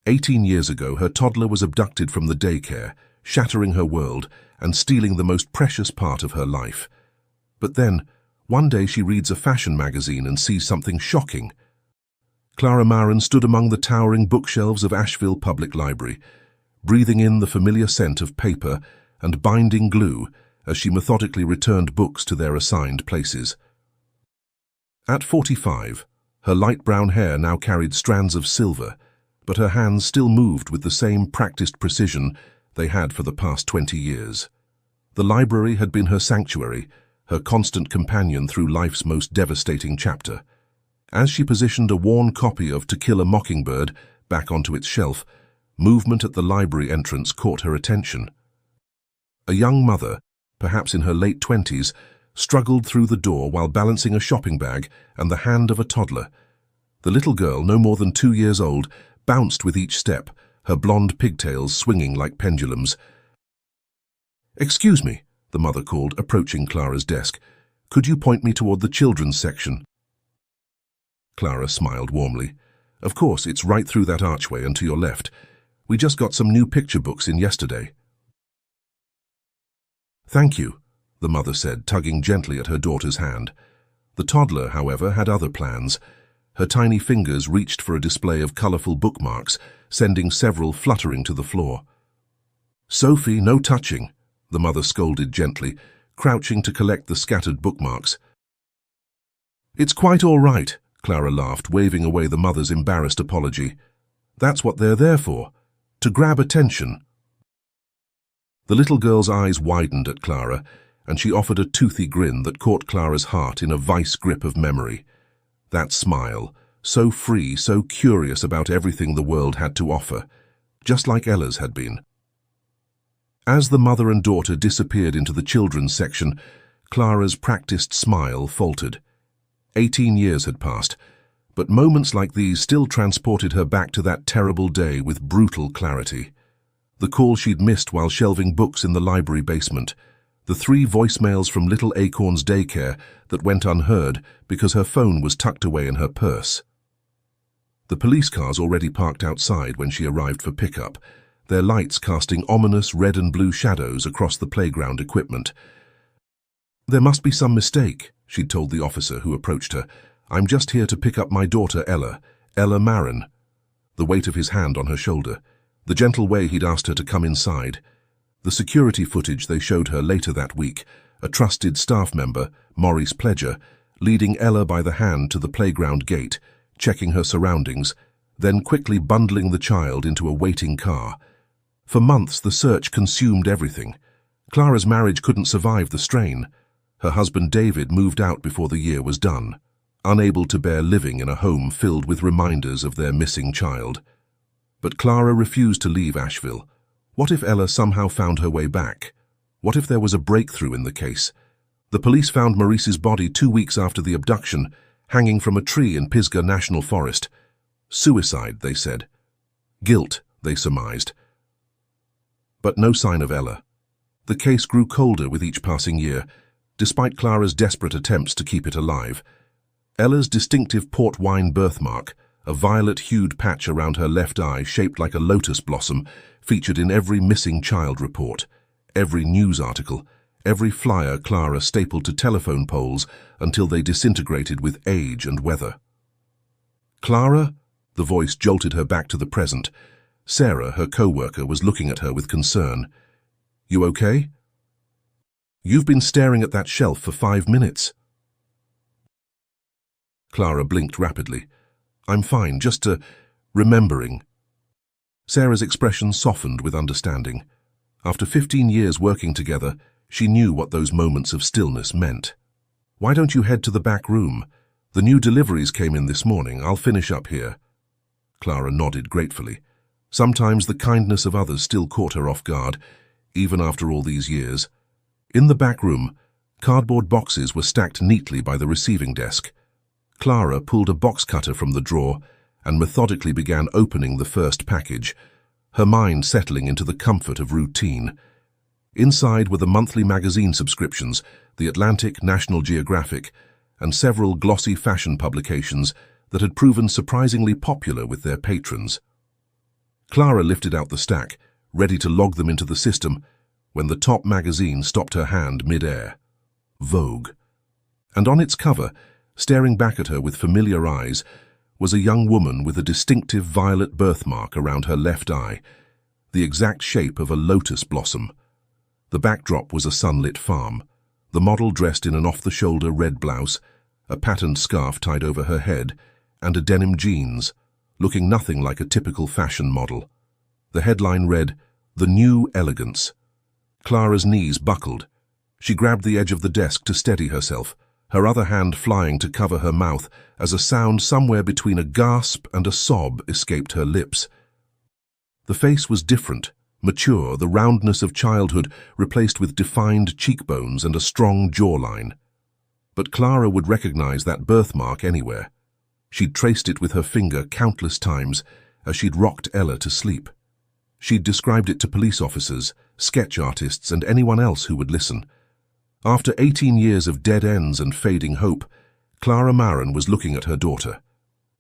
18 years ago, her toddler was abducted from the daycare, shattering her world and stealing the most precious part of her life. But then, one day she reads a fashion magazine and sees something shocking. Clara Marin stood among the towering bookshelves of Asheville Public Library, breathing in the familiar scent of paper and binding glue as she methodically returned books to their assigned places. At 45, her light brown hair now carried strands of silver, but her hands still moved with the same practiced precision they had for the past 20 years. The library had been her sanctuary, her constant companion through life's most devastating chapter. As she positioned a worn copy of To Kill a Mockingbird back onto its shelf, movement at the library entrance caught her attention. A young mother, perhaps in her late 20s, struggled through the door while balancing a shopping bag and the hand of a toddler. The little girl, no more than 2 years old, bounced with each step, her blonde pigtails swinging like pendulums. "Excuse me," the mother called, approaching Clara's desk. "Could you point me toward the children's section?" Clara smiled warmly. "Of course, it's right through that archway and to your left. We just got some new picture books in yesterday." "Thank you," the mother said, tugging gently at her daughter's hand. The toddler, however, had other plans. Her tiny fingers reached for a display of colorful bookmarks, sending several fluttering to the floor. "Sophie, no touching," the mother scolded gently, crouching to collect the scattered bookmarks. "It's quite all right," Clara laughed, waving away the mother's embarrassed apology. "That's what they're there for, to grab attention." The little girl's eyes widened at Clara, and she offered a toothy grin that caught Clara's heart in a vice grip of memory. That smile, so free, so curious about everything the world had to offer, just like Ella's had been. As the mother and daughter disappeared into the children's section, Clara's practiced smile faltered. 18 years had passed, but moments like these still transported her back to that terrible day with brutal clarity. The call she'd missed while shelving books in the library basement, the 3 voicemails from little Acorn's daycare that went unheard because her phone was tucked away in her purse. The police cars already parked outside when she arrived for pickup, their lights casting ominous red and blue shadows across the playground equipment. "There must be some mistake," she'd told the officer who approached her. "I'm just here to pick up my daughter Ella Marin." The weight of his hand on her shoulder, the gentle way he'd asked her to come inside. The security footage they showed her later that week, a trusted staff member, Maurice Pledger, leading Ella by the hand to the playground gate, checking her surroundings, then quickly bundling the child into a waiting car. For months, the search consumed everything. Clara's marriage couldn't survive the strain. Her husband David moved out before the year was done, unable to bear living in a home filled with reminders of their missing child. But Clara refused to leave Asheville. What if Ella somehow found her way back? What if there was a breakthrough in the case? The police found Maurice's body 2 weeks after the abduction, hanging from a tree in Pisgah National Forest. Suicide, they said. Guilt, they surmised. But no sign of Ella. The case grew colder with each passing year, despite Clara's desperate attempts to keep it alive. Ella's distinctive port wine birthmark, a violet-hued patch around her left eye shaped like a lotus blossom, featured in every missing child report, every news article, every flyer Clara stapled to telephone poles until they disintegrated with age and weather. "Clara?" The voice jolted her back to the present. Sarah, her co-worker, was looking at her with concern. "You okay? You've been staring at that shelf for 5 minutes." Clara blinked rapidly. "I'm fine, just remembering." Sarah's expression softened with understanding. After 15 years working together, she knew what those moments of stillness meant. "Why don't you head to the back room? The new deliveries came in this morning. I'll finish up here." Clara nodded gratefully. Sometimes the kindness of others still caught her off guard, even after all these years. In the back room, cardboard boxes were stacked neatly by the receiving desk. Clara pulled a box cutter from the drawer and methodically began opening the first package, her mind settling into the comfort of routine. Inside were the monthly magazine subscriptions, The Atlantic, National Geographic, and several glossy fashion publications that had proven surprisingly popular with their patrons. Clara lifted out the stack, ready to log them into the system, when the top magazine stopped her hand mid-air. Vogue. And on its cover, staring back at her with familiar eyes, was a young woman with a distinctive violet birthmark around her left eye, the exact shape of a lotus blossom. The backdrop was a sunlit farm, the model dressed in an off-the-shoulder red blouse, a patterned scarf tied over her head, and a denim jeans, looking nothing like a typical fashion model. The headline read, "The New Elegance." Clara's knees buckled. She grabbed the edge of the desk to steady herself, her other hand flying to cover her mouth as a sound somewhere between a gasp and a sob escaped her lips. The face was different, mature, the roundness of childhood replaced with defined cheekbones and a strong jawline. But Clara would recognize that birthmark anywhere. She'd traced it with her finger countless times as she'd rocked Ella to sleep. She'd described it to police officers, sketch artists, and anyone else who would listen. After 18 years of dead ends and fading hope, Clara Marin was looking at her daughter.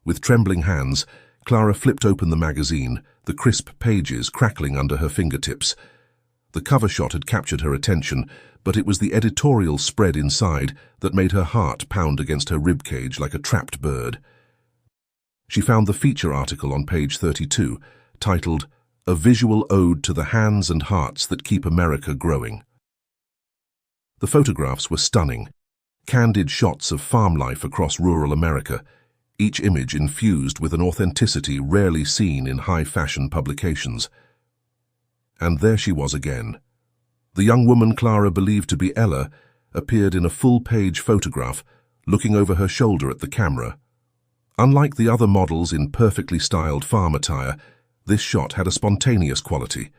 With trembling hands, Clara flipped open the magazine, the crisp pages crackling under her fingertips. The cover shot had captured her attention, but it was the editorial spread inside that made her heart pound against her ribcage like a trapped bird. She found the feature article on page 32, titled, "A Visual Ode to the Hands and Hearts That Keep America Growing." The photographs were stunning, candid shots of farm life across rural America, each image infused with an authenticity rarely seen in high-fashion publications. And there she was again. The young woman Clara believed to be Ella appeared in a full-page photograph, looking over her shoulder at the camera. Unlike the other models in perfectly styled farm attire, this shot had a spontaneous quality.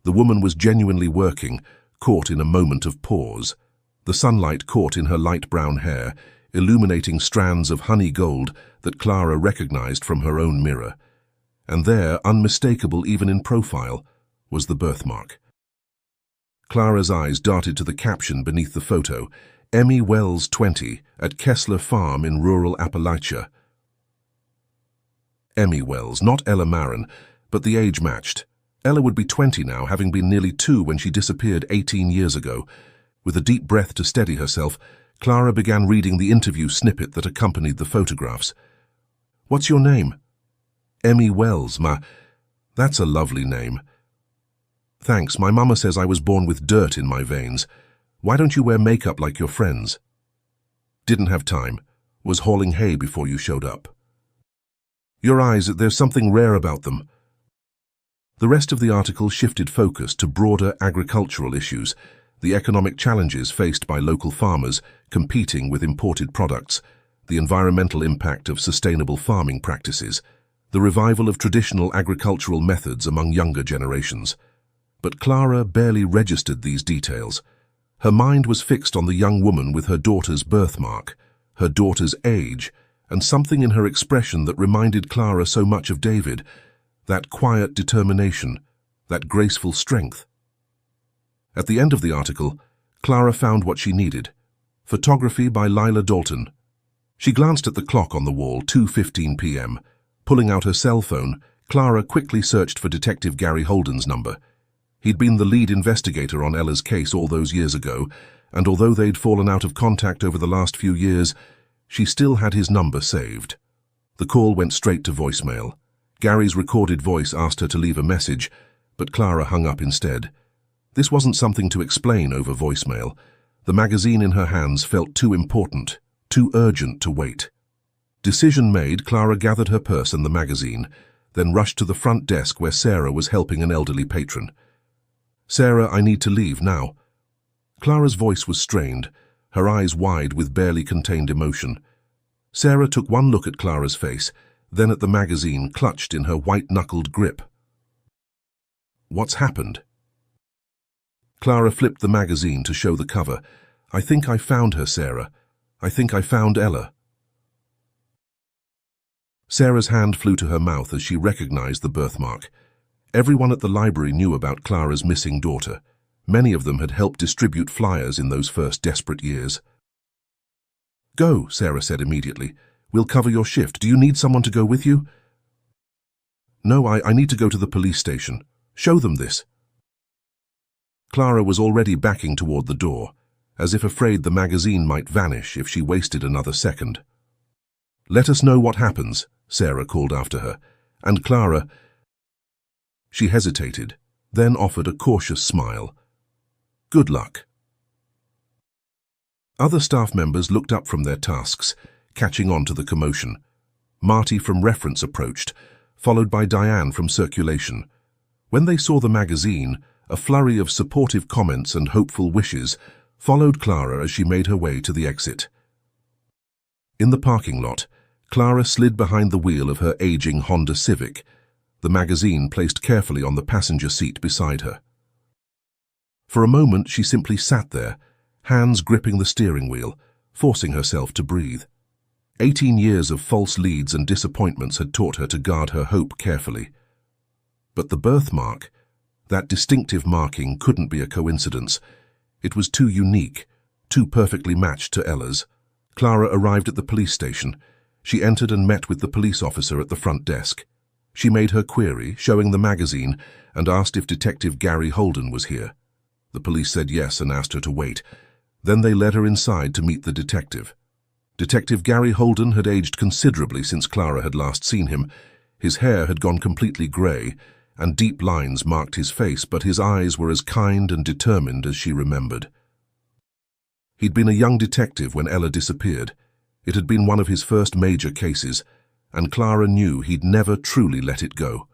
The woman was genuinely working, caught in a moment of pause. The sunlight caught in her light brown hair, illuminating strands of honey gold that Clara recognized from her own mirror. And there, unmistakable even in profile, was the birthmark. Clara's eyes darted to the caption beneath the photo, "Emmy Wells 20, at Kessler Farm in rural Appalachia." Emmy Wells, not Ella Marin, but the age matched. Ella would be 20 now, having been nearly 2 when she disappeared 18 years ago. With a deep breath to steady herself, Clara began reading the interview snippet that accompanied the photographs. "What's your name?" "Emmy Wells, ma. That's a lovely name." "Thanks, my mama says I was born with dirt in my veins. Why don't you wear makeup like your friends?" "Didn't have time. Was hauling hay before you showed up." "Your eyes, there's something rare about them." The rest of the article shifted focus to broader agricultural issues, the economic challenges faced by local farmers competing with imported products, the environmental impact of sustainable farming practices, the revival of traditional agricultural methods among younger generations. But Clara barely registered these details. Her mind was fixed on the young woman with her daughter's birthmark, her daughter's age, and something in her expression that reminded Clara so much of David, that quiet determination, that graceful strength. At the end of the article, Clara found what she needed. Photography by Lila Dalton. She glanced at the clock on the wall, 2:15 p.m. Pulling out her cell phone, Clara quickly searched for Detective Gary Holden's number. He'd been the lead investigator on Ella's case all those years ago, and although they'd fallen out of contact over the last few years, she still had his number saved. The call went straight to voicemail. Gary's recorded voice asked her to leave a message, but Clara hung up instead. This wasn't something to explain over voicemail. The magazine in her hands felt too important, too urgent to wait. Decision made, Clara gathered her purse and the magazine, then rushed to the front desk where Sarah was helping an elderly patron. "Sarah, I need to leave now." Clara's voice was strained, her eyes wide with barely contained emotion. Sarah took one look at Clara's face, then at the magazine clutched in her white-knuckled grip. "What's happened?" Clara flipped the magazine to show the cover. "I think I found her, Sarah. I think I found Ella." Sarah's hand flew to her mouth as she recognized the birthmark. Everyone at the library knew about Clara's missing daughter. Many of them had helped distribute flyers in those first desperate years. "Go," Sarah said immediately. "We'll cover your shift. Do you need someone to go with you?" No, I need to go to the police station. Show them this. Clara was already backing toward the door, as if afraid the magazine might vanish if she wasted another second. Let us know what happens, Sarah called after her, and Clara... She hesitated, then offered a cautious smile. Good luck. Other staff members looked up from their tasks, catching on to the commotion. Marty from reference approached, followed by Diane from circulation. When they saw the magazine, a flurry of supportive comments and hopeful wishes followed Clara as she made her way to the exit. In the parking lot, Clara slid behind the wheel of her aging Honda Civic, the magazine placed carefully on the passenger seat beside her. For a moment she simply sat there, hands gripping the steering wheel, forcing herself to breathe. 18 years of false leads and disappointments had taught her to guard her hope carefully. But the birthmark, that distinctive marking, couldn't be a coincidence. It was too unique, too perfectly matched to Ella's. Clara arrived at the police station. She entered and met with the police officer at the front desk. She made her query, showing the magazine, and asked if Detective Gary Holden was here. The police said yes and asked her to wait. Then they led her inside to meet the detective. Detective Gary Holden had aged considerably since Clara had last seen him. His hair had gone completely grey, and deep lines marked his face, but his eyes were as kind and determined as she remembered. He'd been a young detective when Ella disappeared. It had been one of his first major cases, and Clara knew he'd never truly let it go.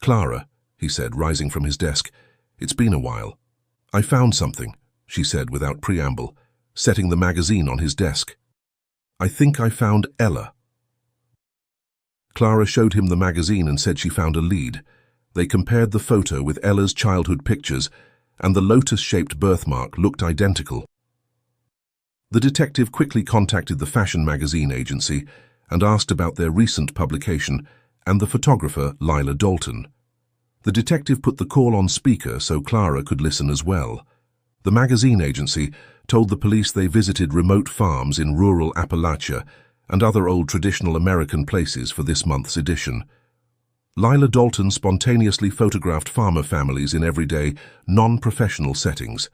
Clara, he said, rising from his desk, it's been a while. I found something, she said without preamble, setting the magazine on his desk. I think I found Ella. Clara showed him the magazine and said she found a lead. They compared the photo with Ella's childhood pictures, and the lotus-shaped birthmark looked identical. The detective quickly contacted the fashion magazine agency and asked about their recent publication and the photographer Lila Dalton. The detective put the call on speaker so Clara could listen as well. The magazine agency told the police they visited remote farms in rural Appalachia and other old traditional American places for this month's edition. Lila Dalton spontaneously photographed farmer families in everyday, non-professional settings.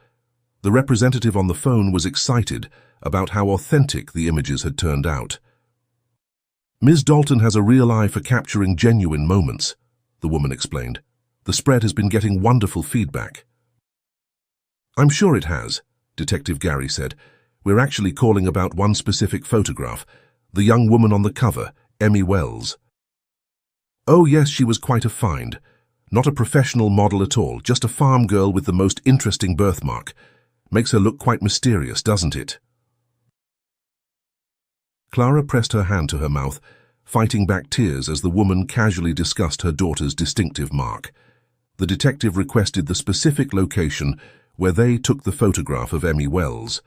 The representative on the phone was excited about how authentic the images had turned out. Ms. Dalton has a real eye for capturing genuine moments, the woman explained. The spread has been getting wonderful feedback. I'm sure it has, Detective Gary said. We're actually calling about one specific photograph, the young woman on the cover, Emmy Wells. Oh yes, she was quite a find. Not a professional model at all, just a farm girl with the most interesting birthmark. Makes her look quite mysterious, doesn't it? Clara pressed her hand to her mouth, fighting back tears as the woman casually discussed her daughter's distinctive mark. The detective requested the specific location where they took the photograph of Emmy Wells.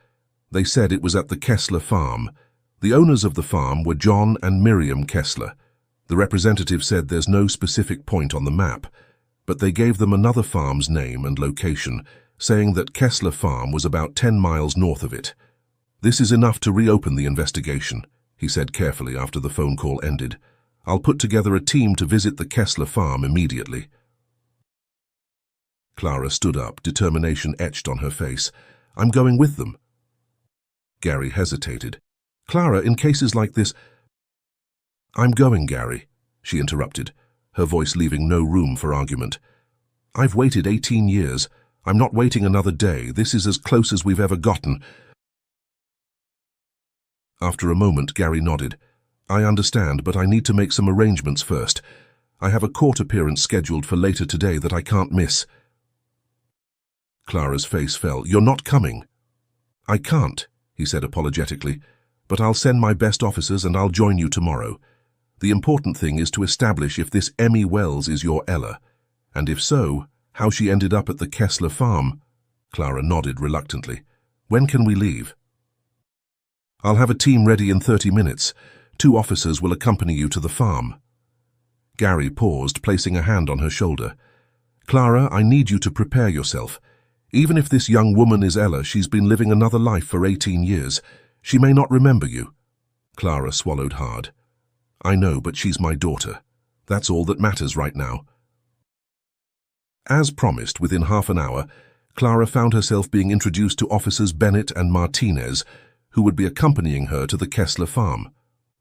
They said it was at the Kessler farm. The owners of the farm were John and Miriam Kessler. The representative said there's no specific point on the map, but they gave them another farm's name and location, saying that Kessler Farm was about 10 miles north of it. This is enough to reopen the investigation, he said carefully after the phone call ended. I'll put together a team to visit the Kessler farm immediately. Clara stood up, determination etched on her face. I'm going with them. Gary hesitated. Clara, in cases like this... I'm going, Gary, she interrupted, her voice leaving no room for argument. I've waited 18 years. I'm not waiting another day. This is as close as we've ever gotten. After a moment, Gary nodded. I understand, but I need to make some arrangements first. I have a court appearance scheduled for later today that I can't miss. Clara's face fell. You're not coming. I can't, he said apologetically, but I'll send my best officers and I'll join you tomorrow. The important thing is to establish if this Emmy Wells is your Ella, and if so, how she ended up at the Kessler farm. Clara nodded reluctantly. When can we leave? I'll have a team ready in 30 minutes. 2 officers will accompany you to the farm. Gary paused, placing a hand on her shoulder. Clara, I need you to prepare yourself. Even if this young woman is Ella, she's been living another life for 18 years. She may not remember you. Clara swallowed hard. I know, but she's my daughter. That's all that matters right now. As promised, within half an hour, Clara found herself being introduced to Officers Bennett and Martinez, who would be accompanying her to the Kessler farm.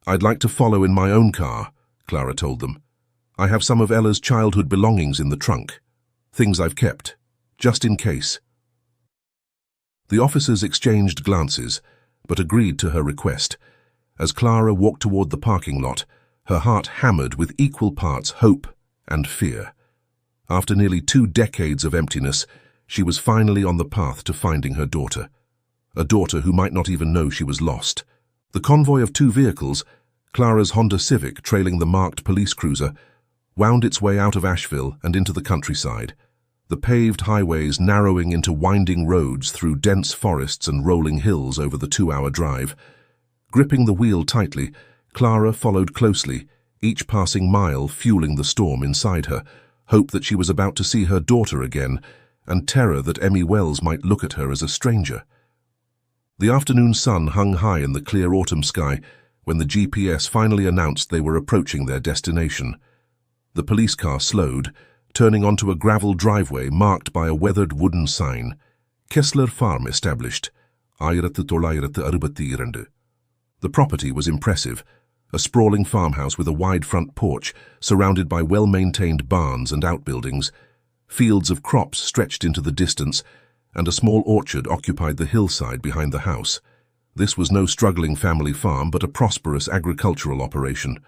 "I'd like to follow in my own car," Clara told them. "I have some of Ella's childhood belongings in the trunk. Things I've kept, just in case." The officers exchanged glances, but agreed to her request. As Clara walked toward the parking lot, her heart hammered with equal parts hope and fear. After nearly 2 decades of emptiness, she was finally on the path to finding her daughter. A daughter who might not even know she was lost. The convoy of 2 vehicles, Clara's Honda Civic trailing the marked police cruiser, wound its way out of Asheville and into the countryside, the paved highways narrowing into winding roads through dense forests and rolling hills over the 2-hour drive. Gripping the wheel tightly, Clara followed closely, each passing mile fueling the storm inside her, hope that she was about to see her daughter again, and terror that Emmy Wells might look at her as a stranger. The afternoon sun hung high in the clear autumn sky when the GPS finally announced they were approaching their destination. The police car slowed, turning onto a gravel driveway marked by a weathered wooden sign, "Kessler Farm Established, 1962." The property was impressive, a sprawling farmhouse with a wide front porch surrounded by well-maintained barns and outbuildings. Fields of crops stretched into the distance, and a small orchard occupied the hillside behind the house. This was no struggling family farm, but a prosperous agricultural operation.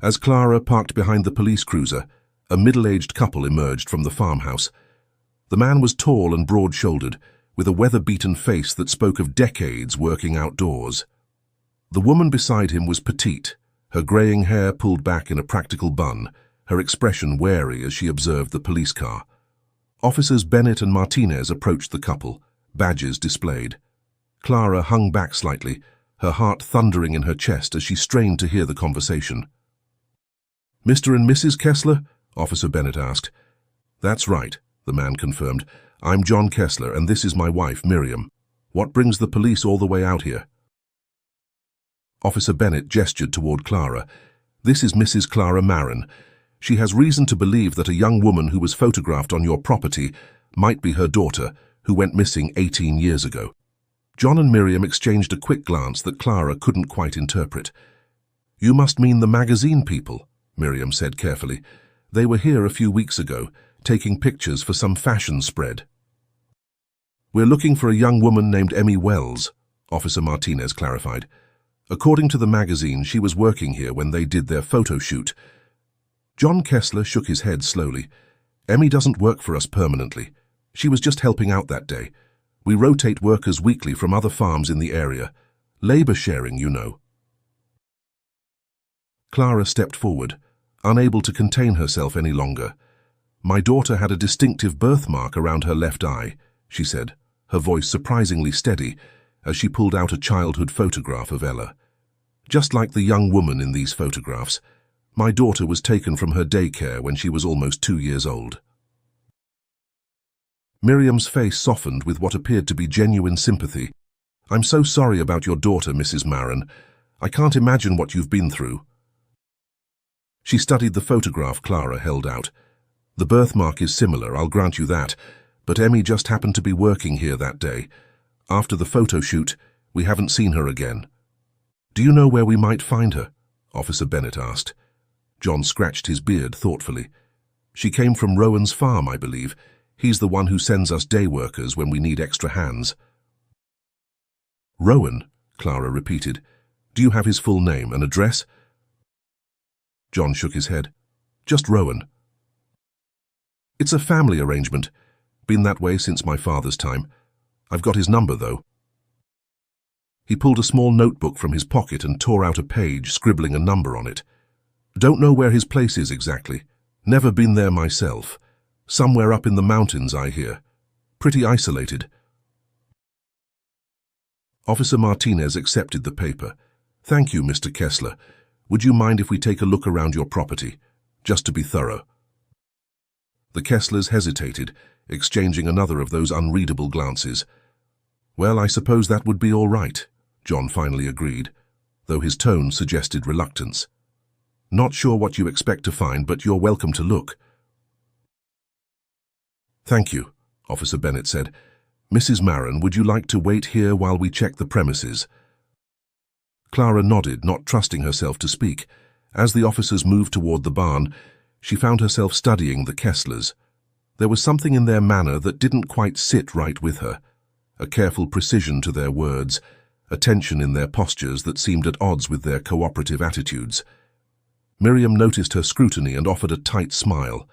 As Clara parked behind the police cruiser, a middle-aged couple emerged from the farmhouse. The man was tall and broad-shouldered, with a weather-beaten face that spoke of decades working outdoors. The woman beside him was petite, her greying hair pulled back in a practical bun, her expression wary as she observed the police car. Officers Bennett and Martinez approached the couple, badges displayed. Clara hung back slightly, her heart thundering in her chest as she strained to hear the conversation. "Mr. and Mrs. Kessler?" Officer Bennett asked. "That's right," the man confirmed. "I'm John Kessler, and this is my wife, Miriam. What brings the police all the way out here?" Officer Bennett gestured toward Clara. "This is Mrs. Clara Marin. She has reason to believe that a young woman who was photographed on your property might be her daughter, who went missing 18 years ago." John and Miriam exchanged a quick glance that Clara couldn't quite interpret. "You must mean the magazine people," Miriam said carefully. "They were here a few weeks ago, taking pictures for some fashion spread." "We're looking for a young woman named Emmy Wells," Officer Martinez clarified. "According to the magazine, she was working here when they did their photo shoot." John Kessler shook his head slowly. "Emmy doesn't work for us permanently. She was just helping out that day. We rotate workers weekly from other farms in the area. Labor sharing, you know." Clara stepped forward, unable to contain herself any longer. "My daughter had a distinctive birthmark around her left eye," she said, her voice surprisingly steady as she pulled out a childhood photograph of Ella. "Just like the young woman in these photographs, my daughter was taken from her daycare when she was almost 2 years old." Miriam's face softened with what appeared to be genuine sympathy. "I'm so sorry about your daughter, Mrs. Marin. I can't imagine what you've been through." She studied the photograph Clara held out. "The birthmark is similar, I'll grant you that, but Emmy just happened to be working here that day. After the photo shoot, we haven't seen her again." "Do you know where we might find her?" Officer Bennett asked. John scratched his beard thoughtfully. "She came from Rowan's farm, I believe. He's the one who sends us day workers when we need extra hands." "Rowan," Clara repeated. "Do you have his full name and address?" John shook his head. "Just Rowan." "It's a family arrangement. Been that way since my father's time. I've got his number, though." He pulled a small notebook from his pocket and tore out a page, scribbling a number on it. "Don't know where his place is exactly. Never been there myself. Somewhere up in the mountains, I hear. Pretty isolated." Officer Martinez accepted the paper. "Thank you, Mr. Kessler. Would you mind if we take a look around your property, just to be thorough?" The Kesslers hesitated, exchanging another of those unreadable glances. "Well, I suppose that would be all right," John finally agreed, though his tone suggested reluctance. Not sure what you expect to find, but you're welcome to look. Thank you, Officer Bennett said. Mrs. Marin, would you like to wait here while we check the premises? Clara nodded, not trusting herself to speak. As the officers moved toward the barn, she found herself studying the Kesslers. There was something in their manner that didn't quite sit right with her. A careful precision to their words, a tension in their postures that seemed at odds with their cooperative attitudes. Miriam noticed her scrutiny and offered a tight smile.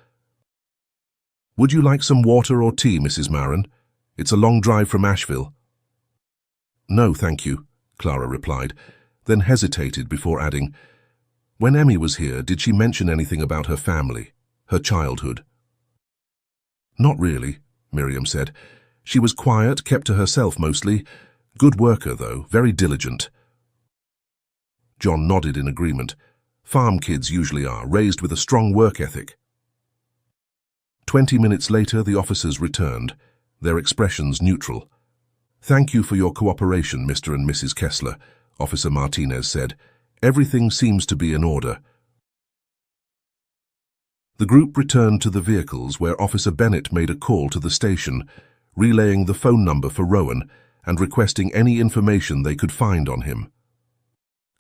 Would you like some water or tea, Mrs. Marin? It's a long drive from Asheville. No, thank you, Clara replied, then hesitated before adding, when Emmy was here, did she mention anything about her family, her childhood? Not really, Miriam said. She was quiet, kept to herself mostly. Good worker, though, very diligent. John nodded in agreement. Farm kids usually are, raised with a strong work ethic. 20 minutes later, the officers returned, their expressions neutral. Thank you for your cooperation, Mr. and Mrs. Kessler, Officer Martinez said. Everything seems to be in order. The group returned to the vehicles where Officer Bennett made a call to the station, relaying the phone number for Rowan and requesting any information they could find on him.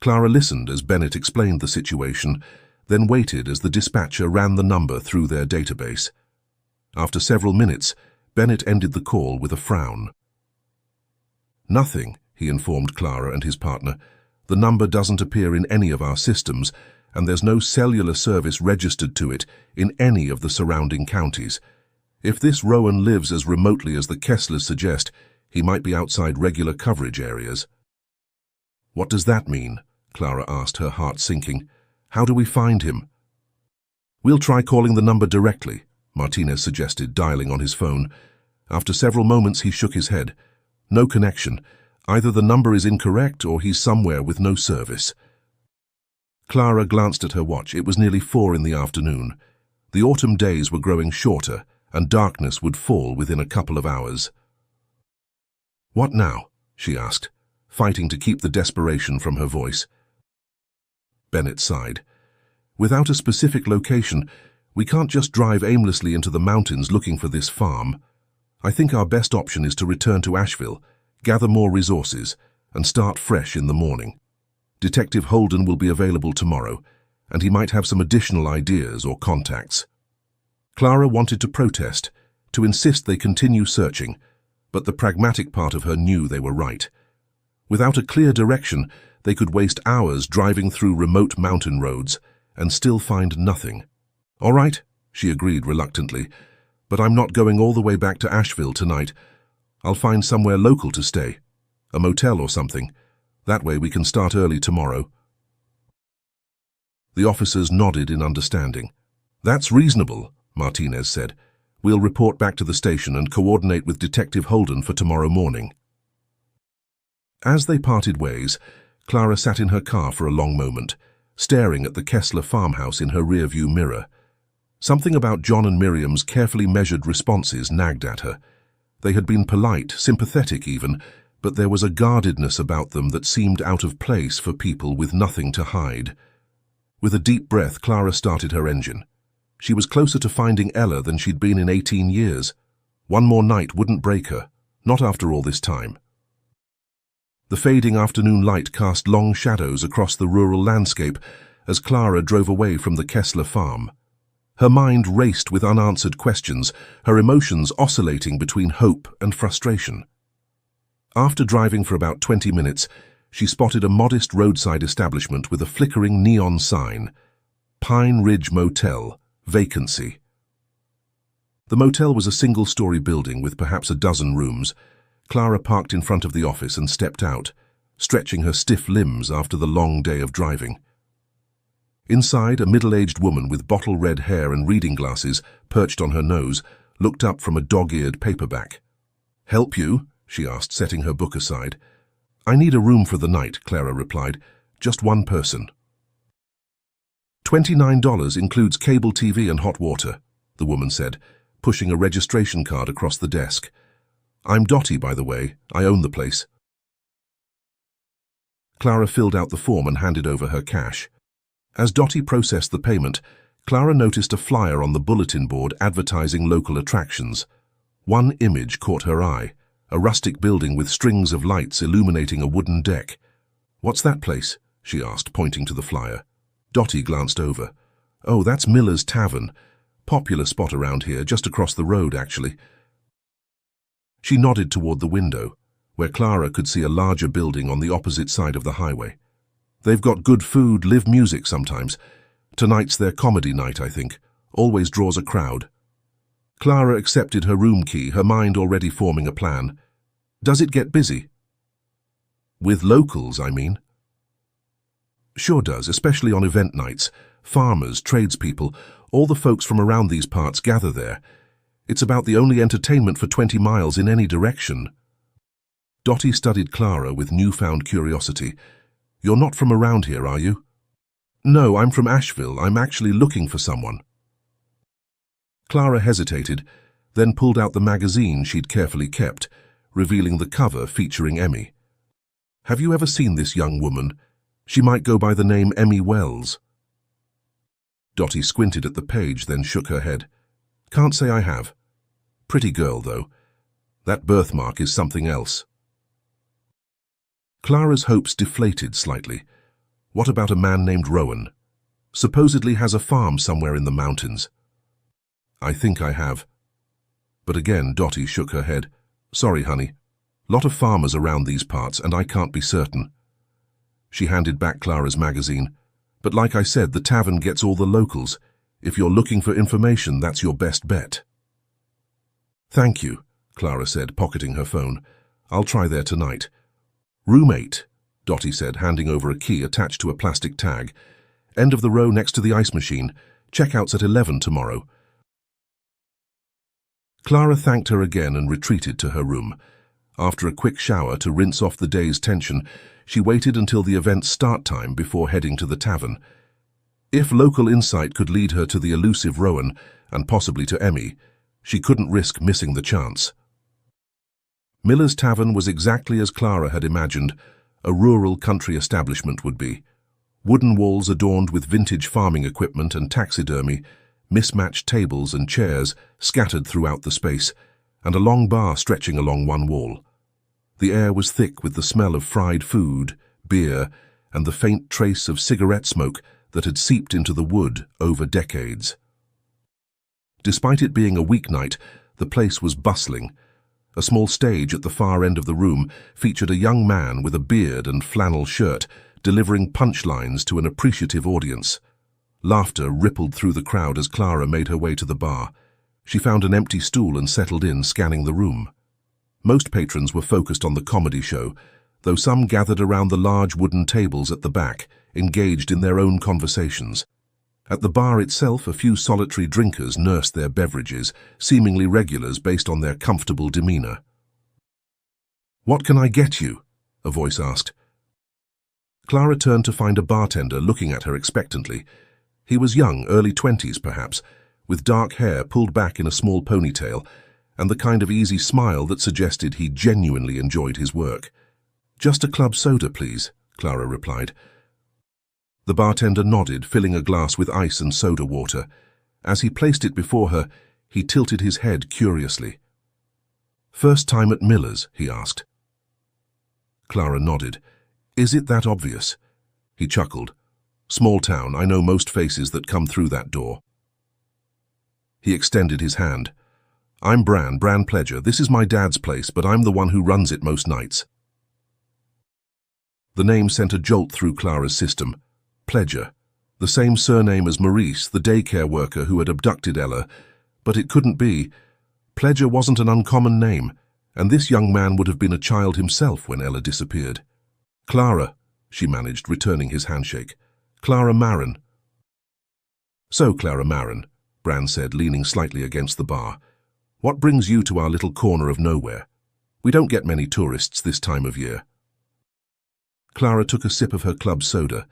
Clara listened as Bennett explained the situation, then waited as the dispatcher ran the number through their database. After several minutes, Bennett ended the call with a frown. Nothing, he informed Clara and his partner. The number doesn't appear in any of our systems, and there's no cellular service registered to it in any of the surrounding counties. If this Rowan lives as remotely as the Kesslers suggest, he might be outside regular coverage areas. What does that mean? Clara asked, her heart sinking. How do we find him? We'll try calling the number directly, Martinez suggested, dialing on his phone. After several moments, he shook his head. No connection. Either the number is incorrect or he's somewhere with no service. Clara glanced at her watch. It was nearly 4 in the afternoon. The autumn days were growing shorter, and darkness would fall within a couple of hours. What now? She asked, fighting to keep the desperation from her voice. Bennett sighed. Without a specific location, we can't just drive aimlessly into the mountains looking for this farm. I think our best option is to return to Asheville, gather more resources, and start fresh in the morning. Detective Holden will be available tomorrow, and he might have some additional ideas or contacts. Clara wanted to protest, to insist they continue searching, but the pragmatic part of her knew they were right. Without a clear direction, they could waste hours driving through remote mountain roads and still find nothing. All right, she agreed reluctantly, but I'm not going all the way back to Asheville tonight. I'll find somewhere local to stay, a motel or something. That way we can start early tomorrow. The officers nodded in understanding. That's reasonable, Martinez said. We'll report back to the station and coordinate with Detective Holden for tomorrow morning. As they parted ways, Clara sat in her car for a long moment, staring at the Kessler farmhouse in her rearview mirror. Something about John and Miriam's carefully measured responses nagged at her. They had been polite, sympathetic even, but there was a guardedness about them that seemed out of place for people with nothing to hide. With a deep breath, Clara started her engine. She was closer to finding Ella than she'd been in 18 years. One more night wouldn't break her, not after all this time. The fading afternoon light cast long shadows across the rural landscape as Clara drove away from the Kessler farm. Her mind raced with unanswered questions, her emotions oscillating between hope and frustration. After driving for about 20 minutes, she spotted a modest roadside establishment with a flickering neon sign, Pine Ridge Motel, vacancy. The motel was a single-story building with perhaps a dozen rooms. Clara parked in front of the office and stepped out, stretching her stiff limbs after the long day of driving. Inside, a middle-aged woman with bottle-red hair and reading glasses perched on her nose looked up from a dog-eared paperback. "Help you?" she asked, setting her book aside. "I need a room for the night," Clara replied. "Just one person." $29 includes cable TV and hot water, the woman said, pushing a registration card across the desk. "I'm Dottie, by the way. I own the place." Clara filled out the form and handed over her cash. As Dottie processed the payment, Clara noticed a flyer on the bulletin board advertising local attractions. One image caught her eye, a rustic building with strings of lights illuminating a wooden deck. "What's that place?" she asked, pointing to the flyer. Dottie glanced over. "Oh, that's Miller's Tavern. Popular spot around here, just across the road, actually." She nodded toward the window, where Clara could see a larger building on the opposite side of the highway. "They've got good food, live music sometimes. Tonight's their comedy night, I think. Always draws a crowd." Clara accepted her room key, her mind already forming a plan. "Does it get busy?" "With locals, I mean." "Sure does, especially on event nights. Farmers, tradespeople, all the folks from around these parts gather there. It's about the only entertainment for 20 miles in any direction." Dottie studied Clara with newfound curiosity. "You're not from around here, are you?" "No, I'm from Asheville. I'm actually looking for someone." Clara hesitated, then pulled out the magazine she'd carefully kept, revealing the cover featuring Emmy. "Have you ever seen this young woman? She might go by the name Emmy Wells." Dottie squinted at the page, then shook her head. "Can't say I have. Pretty girl, though. That birthmark is something else." Clara's hopes deflated slightly. What about a man named Rowan? Supposedly has a farm somewhere in the mountains. "I think I have." But again, Dottie shook her head. "Sorry, honey. Lot of farmers around these parts, and I can't be certain." She handed back Clara's magazine. "But like I said, the tavern gets all the locals. If you're looking for information, that's your best bet." "Thank you," Clara said, pocketing her phone. "I'll try there tonight." "Room 8, Dottie said, handing over a key attached to a plastic tag. "End of the row next to the ice machine. Checkout's at 11 tomorrow." Clara thanked her again and retreated to her room. After a quick shower to rinse off the day's tension, she waited until the event's start time before heading to the tavern. If local insight could lead her to the elusive Rowan, and possibly to Emmy, she couldn't risk missing the chance. Miller's Tavern was exactly as Clara had imagined a rural country establishment would be. Wooden walls adorned with vintage farming equipment and taxidermy, mismatched tables and chairs scattered throughout the space, and a long bar stretching along one wall. The air was thick with the smell of fried food, beer, and the faint trace of cigarette smoke that had seeped into the wood over decades. Despite it being a weeknight, the place was bustling. A small stage at the far end of the room featured a young man with a beard and flannel shirt, delivering punchlines to an appreciative audience. Laughter rippled through the crowd as Clara made her way to the bar. She found an empty stool and settled in, scanning the room. Most patrons were focused on the comedy show, though some gathered around the large wooden tables at the back, engaged in their own conversations. At the bar itself, a few solitary drinkers nursed their beverages, seemingly regulars based on their comfortable demeanor. "What can I get you?" a voice asked. Clara turned to find a bartender looking at her expectantly. He was young, early 20s perhaps, with dark hair pulled back in a small ponytail, and the kind of easy smile that suggested he genuinely enjoyed his work. "Just a club soda, please," Clara replied. The bartender nodded, filling a glass with ice and soda water. As he placed it before her, he tilted his head curiously. "First time at Miller's?" he asked. Clara nodded. "Is it that obvious?" He chuckled. "Small town, I know most faces that come through that door." He extended his hand. "I'm Bran Pledger. This is my dad's place, but I'm the one who runs it most nights." The name sent a jolt through Clara's system. Pledger. The same surname as Maurice, the daycare worker who had abducted Ella. But it couldn't be. Pledger wasn't an uncommon name, and this young man would have been a child himself when Ella disappeared. "Clara," she managed, returning his handshake. "Clara Marin." "So, Clara Marin," Bran said, leaning slightly against the bar. "What brings you to our little corner of nowhere? We don't get many tourists this time of year." Clara took a sip of her club soda,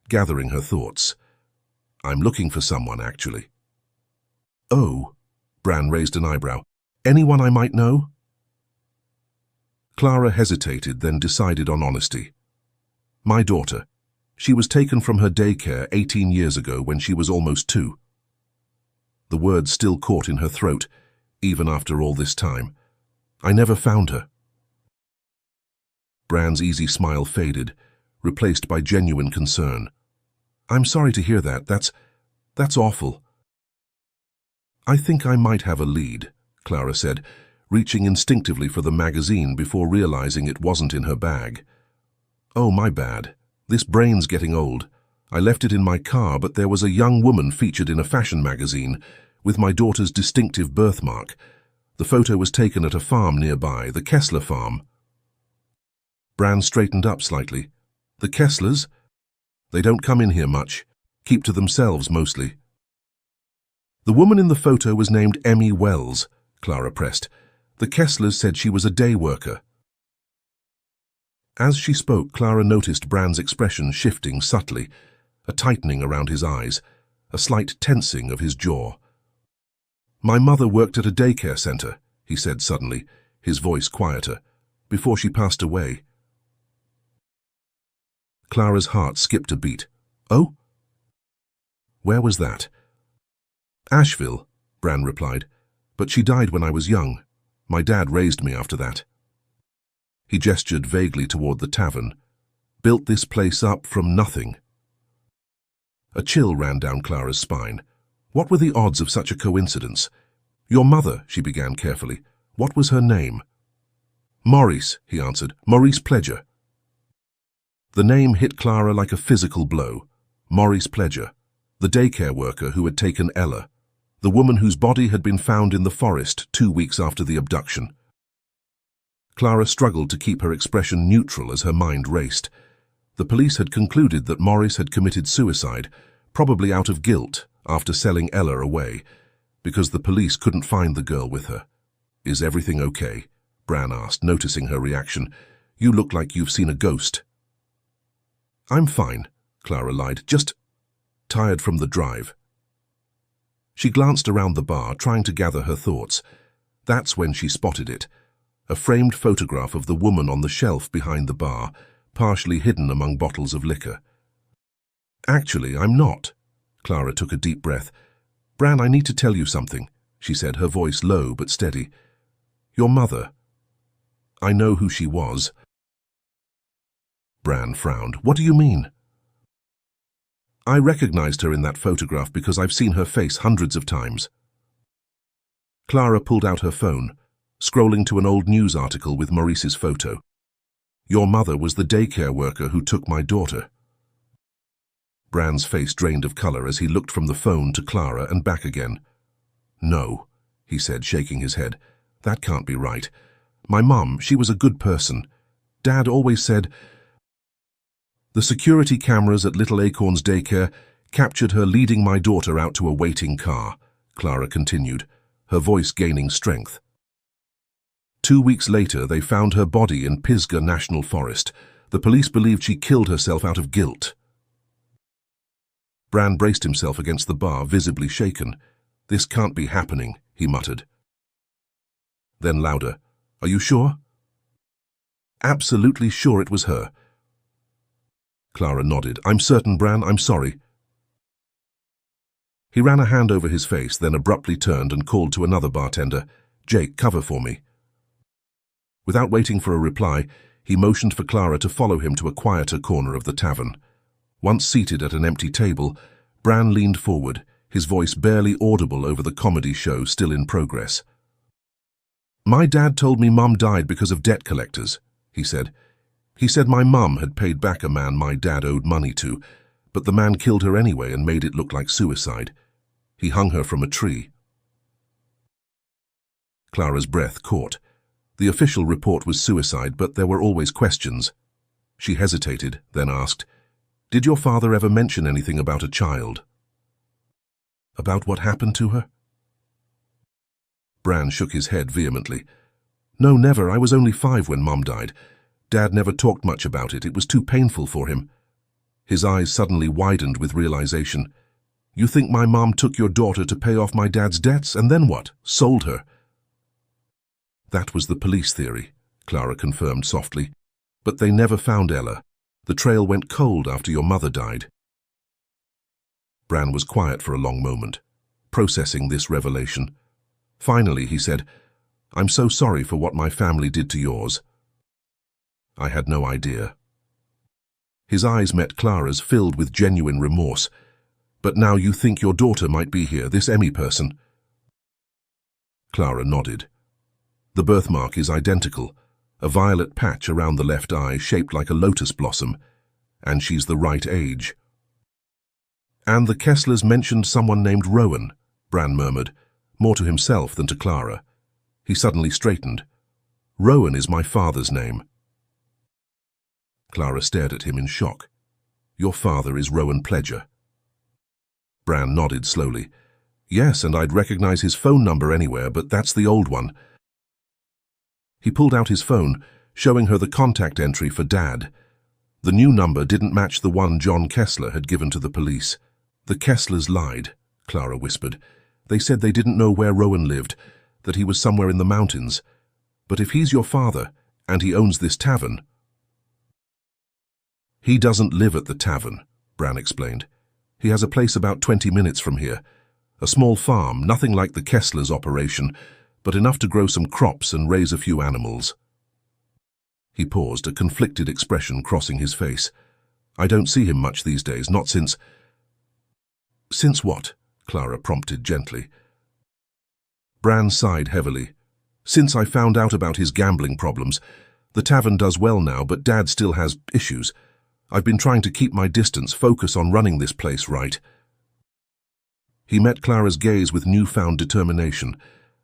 gathering her thoughts. "I'm looking for someone, actually." "Oh," Bran raised an eyebrow. "Anyone I might know?" Clara hesitated, then decided on honesty. "My daughter. She was taken from her daycare 18 years ago when she was almost 2. The words still caught in her throat, even after all this time. I never found her. Bran's easy smile faded, replaced by genuine concern. I'm sorry to hear that. That's awful. I think I might have a lead, Clara said, reaching instinctively for the magazine before realizing it wasn't in her bag. Oh, my bad. This brain's getting old. I left it in my car, but there was a young woman featured in a fashion magazine with my daughter's distinctive birthmark. The photo was taken at a farm nearby, the Kessler farm. Bran straightened up slightly. The Kesslers? They don't come in here much. Keep to themselves mostly. The woman in the photo was named Emmy Wells, Clara pressed. The Kesslers said she was a day worker. As she spoke, Clara noticed Bran's expression shifting subtly, a tightening around his eyes, a slight tensing of his jaw. My mother worked at a daycare center, he said suddenly, his voice quieter, before she passed away. Clara's heart skipped a beat. Oh? Where was that? Asheville, Bran replied, but she died when I was young. My dad raised me after that. He gestured vaguely toward the tavern. Built this place up from nothing. A chill ran down Clara's spine. What were the odds of such a coincidence? Your mother, she began carefully. What was her name? Maurice, he answered. Maurice Pledger. The name hit Clara like a physical blow. Maurice Pledger, the daycare worker who had taken Ella, the woman whose body had been found in the forest 2 weeks after the abduction. Clara struggled to keep her expression neutral as her mind raced. The police had concluded that Maurice had committed suicide, probably out of guilt, after selling Ella away, because the police couldn't find the girl with her. Is everything okay? Bran asked, noticing her reaction. You look like you've seen a ghost. I'm fine, Clara lied, just tired from the drive. She glanced around the bar, trying to gather her thoughts. That's when she spotted it. A framed photograph of the woman on the shelf behind the bar, partially hidden among bottles of liquor. Actually, I'm not. Clara took a deep breath. Bran, I need to tell you something, she said, her voice low but steady. Your mother. I know who she was. Bran frowned. What do you mean? I recognized her in that photograph because I've seen her face hundreds of times. Clara pulled out her phone, scrolling to an old news article with Maurice's photo. Your mother was the daycare worker who took my daughter. Bran's face drained of color as he looked from the phone to Clara and back again. No, he said, shaking his head. That can't be right. My mum, she was a good person. Dad always said... The security cameras at Little Acorn's daycare captured her leading my daughter out to a waiting car, Clara continued, her voice gaining strength. 2 weeks later, they found her body in Pisgah National Forest. The police believed she killed herself out of guilt. Bran braced himself against the bar, visibly shaken. This can't be happening, he muttered. Then louder, Are you sure? Absolutely sure it was her. Clara nodded. I'm certain, Bran, I'm sorry. He ran a hand over his face, then abruptly turned and called to another bartender. Jake, cover for me. Without waiting for a reply, he motioned for Clara to follow him to a quieter corner of the tavern. Once seated at an empty table, Bran leaned forward, his voice barely audible over the comedy show still in progress. My dad told me Mum died because of debt collectors, he said. He said my mum had paid back a man my dad owed money to, but the man killed her anyway and made it look like suicide. He hung her from a tree. Clara's breath caught. The official report was suicide, but there were always questions. She hesitated, then asked, Did your father ever mention anything about a child? About what happened to her? Bran shook his head vehemently. No, never. I was only 5 when Mum died. Dad never talked much about it. It was too painful for him. His eyes suddenly widened with realization. You think my mom took your daughter to pay off my dad's debts, and then what? Sold her? That was the police theory, Clara confirmed softly. But they never found Ella. The trail went cold after your mother died. Bran was quiet for a long moment, processing this revelation. Finally, he said, "I'm so sorry for what my family did to yours. I had no idea." His eyes met Clara's, filled with genuine remorse. "But now you think your daughter might be here, this Emmy person?" Clara nodded. "The birthmark is identical, a violet patch around the left eye shaped like a lotus blossom, and she's the right age." "And the Kesslers mentioned someone named Rowan," Bran murmured, more to himself than to Clara. He suddenly straightened. "Rowan is my father's name." Clara stared at him in shock. "Your father is Rowan Pledger?" Bran nodded slowly. "Yes, and I'd recognize his phone number anywhere, but that's the old one." He pulled out his phone, showing her the contact entry for Dad. The new number didn't match the one John Kessler had given to the police. "The Kesslers lied," Clara whispered. "They said they didn't know where Rowan lived, that he was somewhere in the mountains. But if he's your father, and he owns this tavern—" "He doesn't live at the tavern," Bran explained. "He has a place about 20 minutes from here. A small farm, nothing like the Kesslers' operation, but enough to grow some crops and raise a few animals." He paused, a conflicted expression crossing his face. "I don't see him much these days, not since—" "Since what?" Clara prompted gently. Bran sighed heavily. "Since I found out about his gambling problems. The tavern does well now, but Dad still has issues. I've been trying to keep my distance, focus on running this place right." He met Clara's gaze with newfound determination.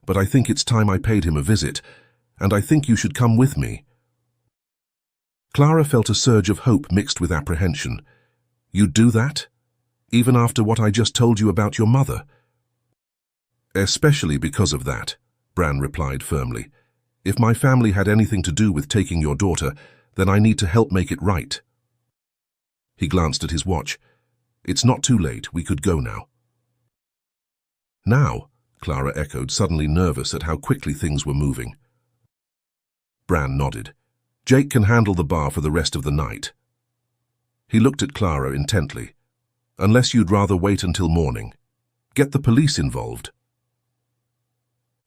"But I think it's time I paid him a visit, and I think you should come with me." Clara felt a surge of hope mixed with apprehension. "You'd do that? Even after what I just told you about your mother?" "Especially because of that," Bran replied firmly. "If my family had anything to do with taking your daughter, then I need to help make it right." He glanced at his watch. "It's not too late, we could go now." "Now?" Clara echoed, suddenly nervous at how quickly things were moving. Bran nodded. "Jake can handle the bar for the rest of the night." He looked at Clara intently. "Unless you'd rather wait until morning. Get the police involved."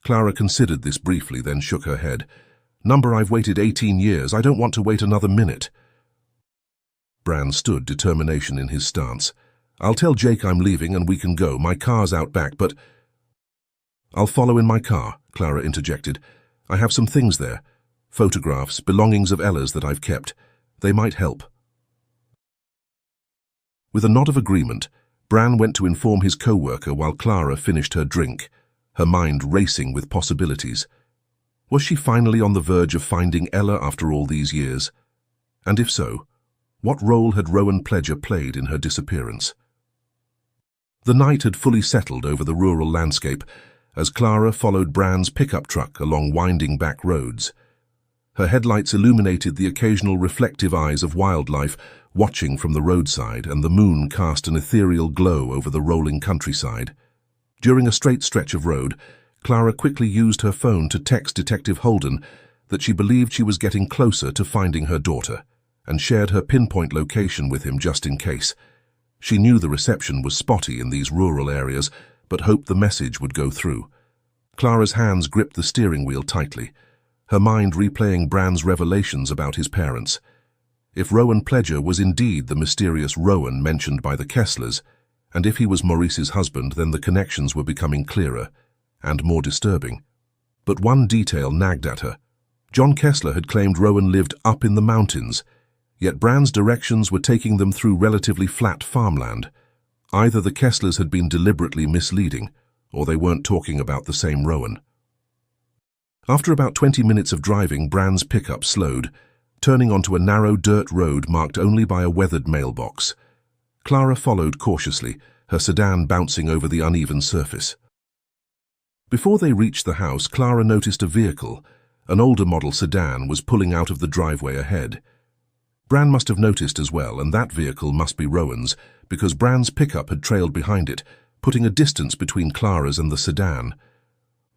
Clara considered this briefly, then shook her head. "Number, I've waited 18 years. I don't want to wait another minute." Bran stood, determination in his stance. "I'll tell Jake I'm leaving and we can go. My car's out back, but—" "I'll follow in my car," Clara interjected. "I have some things there. Photographs, belongings of Ella's that I've kept. They might help." With a nod of agreement, Bran went to inform his co-worker while Clara finished her drink, her mind racing with possibilities. Was she finally on the verge of finding Ella after all these years? And if so, what role had Rowan Pledger played in her disappearance? The night had fully settled over the rural landscape as Clara followed Bran's pickup truck along winding back roads. Her headlights illuminated the occasional reflective eyes of wildlife watching from the roadside, and the moon cast an ethereal glow over the rolling countryside. During a straight stretch of road, Clara quickly used her phone to text Detective Holden that she believed she was getting closer to finding her daughter, and shared her pinpoint location with him just in case. She knew the reception was spotty in these rural areas, but hoped the message would go through. Clara's hands gripped the steering wheel tightly, her mind replaying Bran's revelations about his parents. If Rowan Pledger was indeed the mysterious Rowan mentioned by the Kesslers, and if he was Maurice's husband, then the connections were becoming clearer and more disturbing. But one detail nagged at her. John Kessler had claimed Rowan lived up in the mountains, yet Bran's directions were taking them through relatively flat farmland. Either the Kesslers had been deliberately misleading, or they weren't talking about the same Rowan. After about 20 minutes of driving, Bran's pickup slowed, turning onto a narrow dirt road marked only by a weathered mailbox. Clara followed cautiously, her sedan bouncing over the uneven surface. Before they reached the house, Clara noticed a vehicle. An older model sedan was pulling out of the driveway ahead. Bran must have noticed as well, and that vehicle must be Rowan's, because Bran's pickup had trailed behind it, putting a distance between Clara's and the sedan.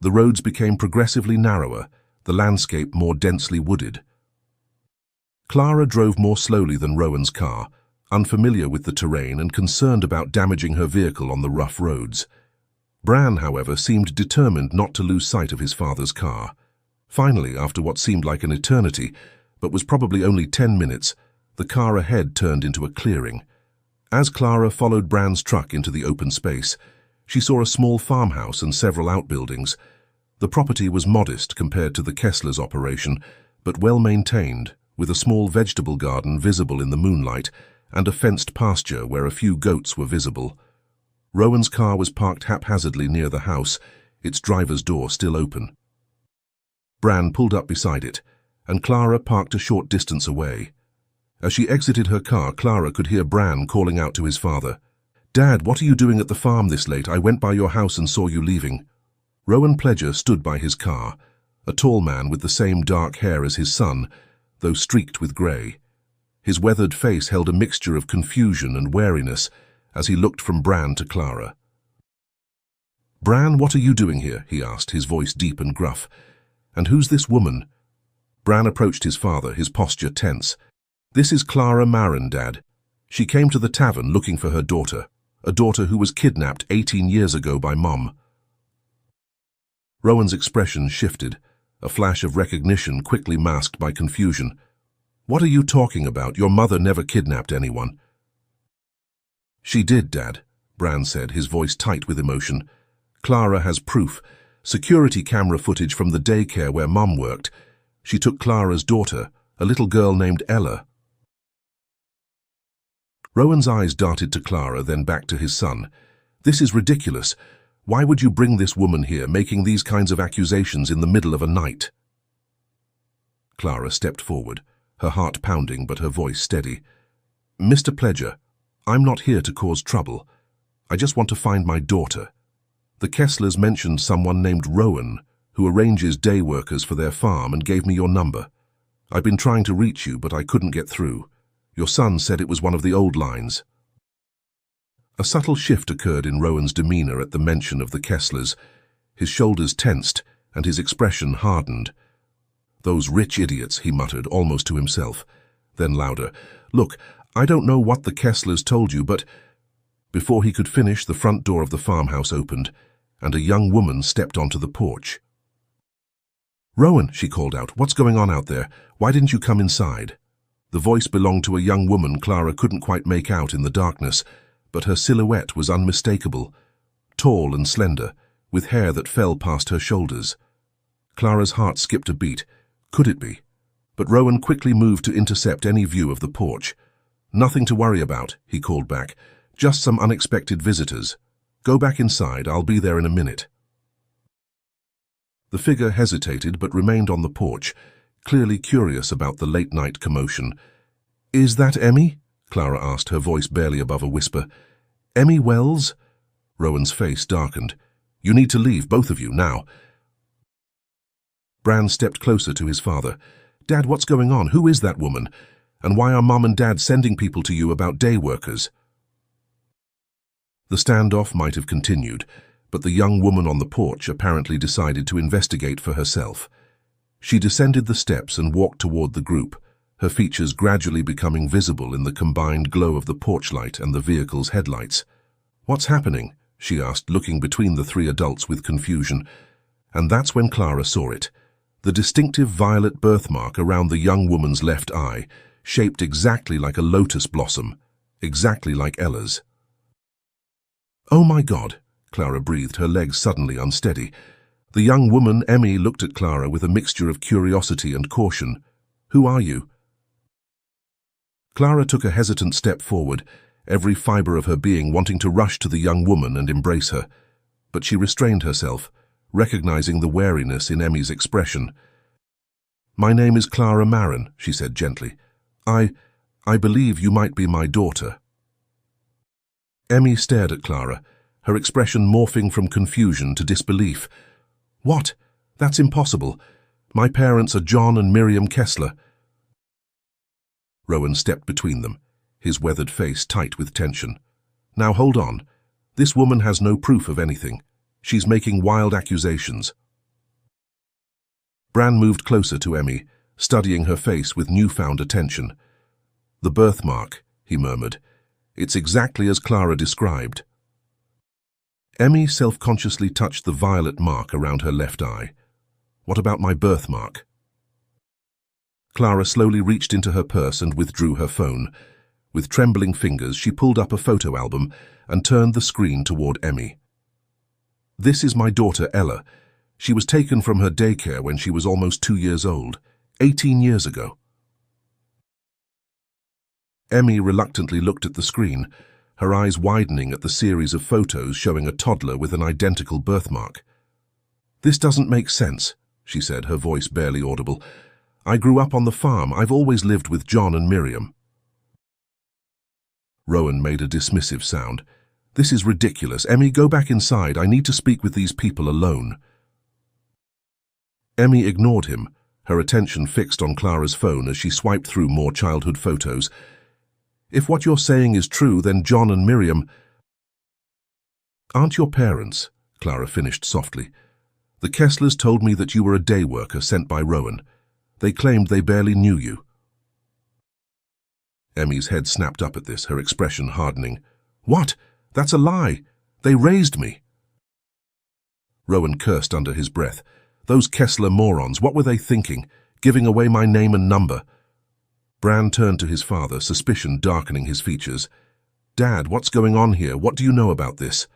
The roads became progressively narrower, the landscape more densely wooded. Clara drove more slowly than Rowan's car, unfamiliar with the terrain and concerned about damaging her vehicle on the rough roads. Bran, however, seemed determined not to lose sight of his father's car. Finally, after what seemed like an eternity, but was probably only 10 minutes, the car ahead turned into a clearing. As Clara followed Bran's truck into the open space, she saw a small farmhouse and several outbuildings. The property was modest compared to the Kesslers' operation, but well maintained, with a small vegetable garden visible in the moonlight and a fenced pasture where a few goats were visible. Rowan's car was parked haphazardly near the house, its driver's door still open. Bran pulled up beside it, and Clara parked a short distance away. As she exited her car, Clara could hear Bran calling out to his father, "Dad, what are you doing at the farm this late? I went by your house and saw you leaving." Rowan Pledger stood by his car, a tall man with the same dark hair as his son, though streaked with grey. His weathered face held a mixture of confusion and wariness as he looked from Bran to Clara. "Bran, what are you doing here?" he asked, his voice deep and gruff. "And who's this woman?" Bran approached his father, his posture tense. "This is Clara Marin, Dad. She came to the tavern looking for her daughter, a daughter who was kidnapped 18 years ago by Mom." Rowan's expression shifted, a flash of recognition quickly masked by confusion. "What are you talking about? Your mother never kidnapped anyone." "She did, Dad," Bran said, his voice tight with emotion. "Clara has proof. Security camera footage from the daycare where Mom worked. She took Clara's daughter, a little girl named Ella." Rowan's eyes darted to Clara, then back to his son. "This is ridiculous. Why would you bring this woman here, making these kinds of accusations in the middle of a night?" Clara stepped forward, her heart pounding but her voice steady. "Mr. Pledger, I'm not here to cause trouble. I just want to find my daughter. The Kesslers mentioned someone named Rowan, who arranges day workers for their farm, and gave me your number. I've been trying to reach you, but I couldn't get through. Your son said it was one of the old lines." A subtle shift occurred in Rowan's demeanor at the mention of the Kesslers. His shoulders tensed and his expression hardened. "Those rich idiots," he muttered, almost to himself. Then louder, "Look, I don't know what the Kesslers told you, but—" Before he could finish, the front door of the farmhouse opened, and a young woman stepped onto the porch. "Rowan," she called out, "what's going on out there? Why didn't you come inside?" The voice belonged to a young woman Clara couldn't quite make out in the darkness, but her silhouette was unmistakable, tall and slender, with hair that fell past her shoulders. Clara's heart skipped a beat. Could it be? But Rowan quickly moved to intercept any view of the porch. "Nothing to worry about," he called back. "Just some unexpected visitors. Go back inside, I'll be there in a minute." The figure hesitated but remained on the porch, clearly curious about the late-night commotion. "Is that Emmy?" Clara asked, her voice barely above a whisper. "Emmy Wells?" Rowan's face darkened. "You need to leave, both of you, now." Bran stepped closer to his father. "Dad, what's going on? Who is that woman? And why are Mom and Dad sending people to you about day workers?" The standoff might have continued, but the young woman on the porch apparently decided to investigate for herself. She descended the steps and walked toward the group, her features gradually becoming visible in the combined glow of the porch light and the vehicle's headlights. "What's happening?" she asked, looking between the three adults with confusion. And that's when Clara saw it. The distinctive violet birthmark around the young woman's left eye, shaped exactly like a lotus blossom, exactly like Ella's. "Oh my God," Clara breathed, her legs suddenly unsteady. The young woman, Emmy, looked at Clara with a mixture of curiosity and caution. "Who are you?" Clara took a hesitant step forward, every fibre of her being wanting to rush to the young woman and embrace her. But she restrained herself, recognizing the wariness in Emmy's expression. "My name is Clara Marin," she said gently. I believe you might be my daughter." Emmy stared at Clara, her expression morphing from confusion to disbelief. "What? That's impossible. My parents are John and Miriam Kessler." Rowan stepped between them, his weathered face tight with tension. "Now hold on. This woman has no proof of anything. She's making wild accusations." Bran moved closer to Emmy, studying her face with newfound attention. "The birthmark," he murmured. "It's exactly as Clara described." Emmy self-consciously touched the violet mark around her left eye. "What about my birthmark?" Clara slowly reached into her purse and withdrew her phone. With trembling fingers, she pulled up a photo album and turned the screen toward Emmy. "This is my daughter, Ella. She was taken from her daycare when she was almost 2 years old, 18 years ago." Emmy reluctantly looked at the screen, her eyes widening at the series of photos showing a toddler with an identical birthmark. "This doesn't make sense," she said, her voice barely audible. "I grew up on the farm. I've always lived with John and Miriam." Rowan made a dismissive sound. "This is ridiculous. Emmy, go back inside. I need to speak with these people alone." Emmy ignored him, her attention fixed on Clara's phone as she swiped through more childhood photos. "If what you're saying is true, then John and Miriam aren't your parents," Clara finished softly. "The Kesslers told me that you were a day worker sent by Rowan. They claimed they barely knew you." Emmy's head snapped up at this, her expression hardening. "What? That's a lie. They raised me." Rowan cursed under his breath. "Those Kessler morons, what were they thinking? Giving away my name and number?" Bran turned to his father, suspicion darkening his features. "Dad, what's going on here? What do you know about this?"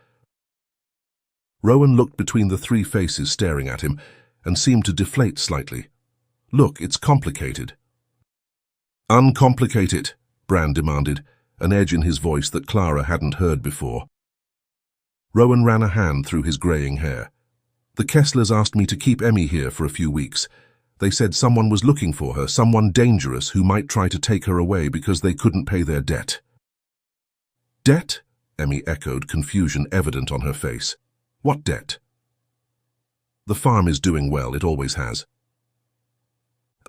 Rowan looked between the three faces staring at him and seemed to deflate slightly. "Look, it's complicated." "Uncomplicate it," Bran demanded, an edge in his voice that Clara hadn't heard before. Rowan ran a hand through his greying hair. "The Kesslers asked me to keep Emmy here for a few weeks. They said someone was looking for her, someone dangerous who might try to take her away because they couldn't pay their debt." "Debt?" Emmy echoed, confusion evident on her face. "What debt?" "The farm is doing well, it always has."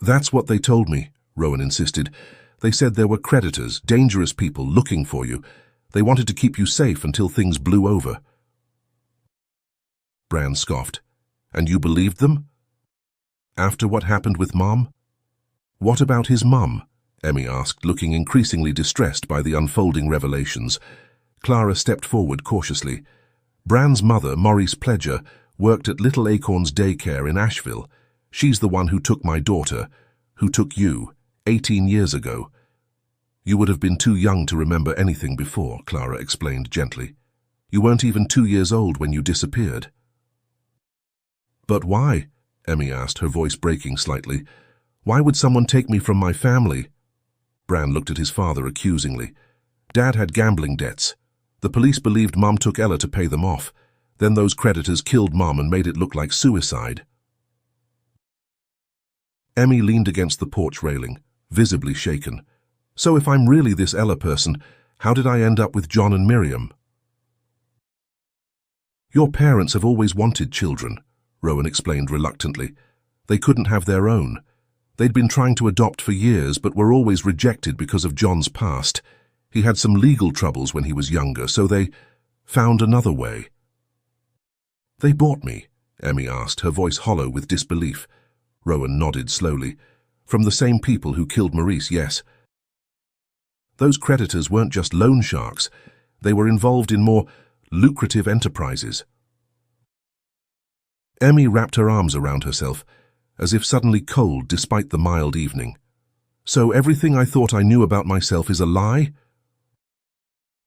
"That's what they told me," Rowan insisted. "They said there were creditors, dangerous people looking for you. They wanted to keep you safe until things blew over." Bran scoffed. "And you believed them? After what happened with Mom?" "What about his mum?" Emmy asked, looking increasingly distressed by the unfolding revelations. Clara stepped forward cautiously. "Bran's mother, Maurice Pledger, worked at Little Acorn's Daycare in Asheville. She's the one who took my daughter, who took you, 18 years ago." "You would have been too young to remember anything before," Clara explained gently. "You weren't even 2 years old when you disappeared." "But why?" Emmy asked, her voice breaking slightly. "Why would someone take me from my family?" Bran looked at his father accusingly. "Dad had gambling debts. The police believed Mom took Ella to pay them off. Then those creditors killed Mom and made it look like suicide." Emmy leaned against the porch railing, visibly shaken. "So if I'm really this Ella person, how did I end up with John and Miriam?" "Your parents have always wanted children," Rowan explained reluctantly. "They couldn't have their own. They'd been trying to adopt for years, but were always rejected because of John's past. He had some legal troubles when he was younger, so they found another way." "They bought me?" Emmy asked, her voice hollow with disbelief. Rowan nodded slowly. "From the same people who killed Maurice, yes. Those creditors weren't just loan sharks. They were involved in more lucrative enterprises." Emmy wrapped her arms around herself, as if suddenly cold despite the mild evening. "So everything I thought I knew about myself is a lie?"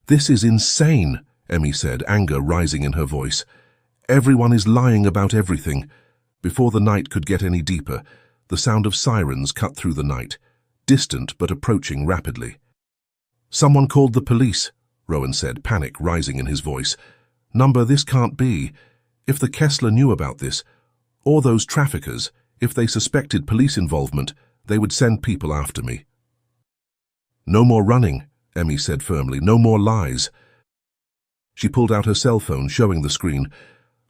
"This is insane," Emmy said, anger rising in her voice. "Everyone is lying about everything." Before the night could get any deeper, the sound of sirens cut through the night, distant but approaching rapidly. "Someone called the police," Rowan said, panic rising in his voice. "Number, this can't be. If the Kessler knew about this, or those traffickers, if they suspected police involvement, they would send people after me." "No more running," Emmy said firmly. "No more lies." She pulled out her cell phone, showing the screen.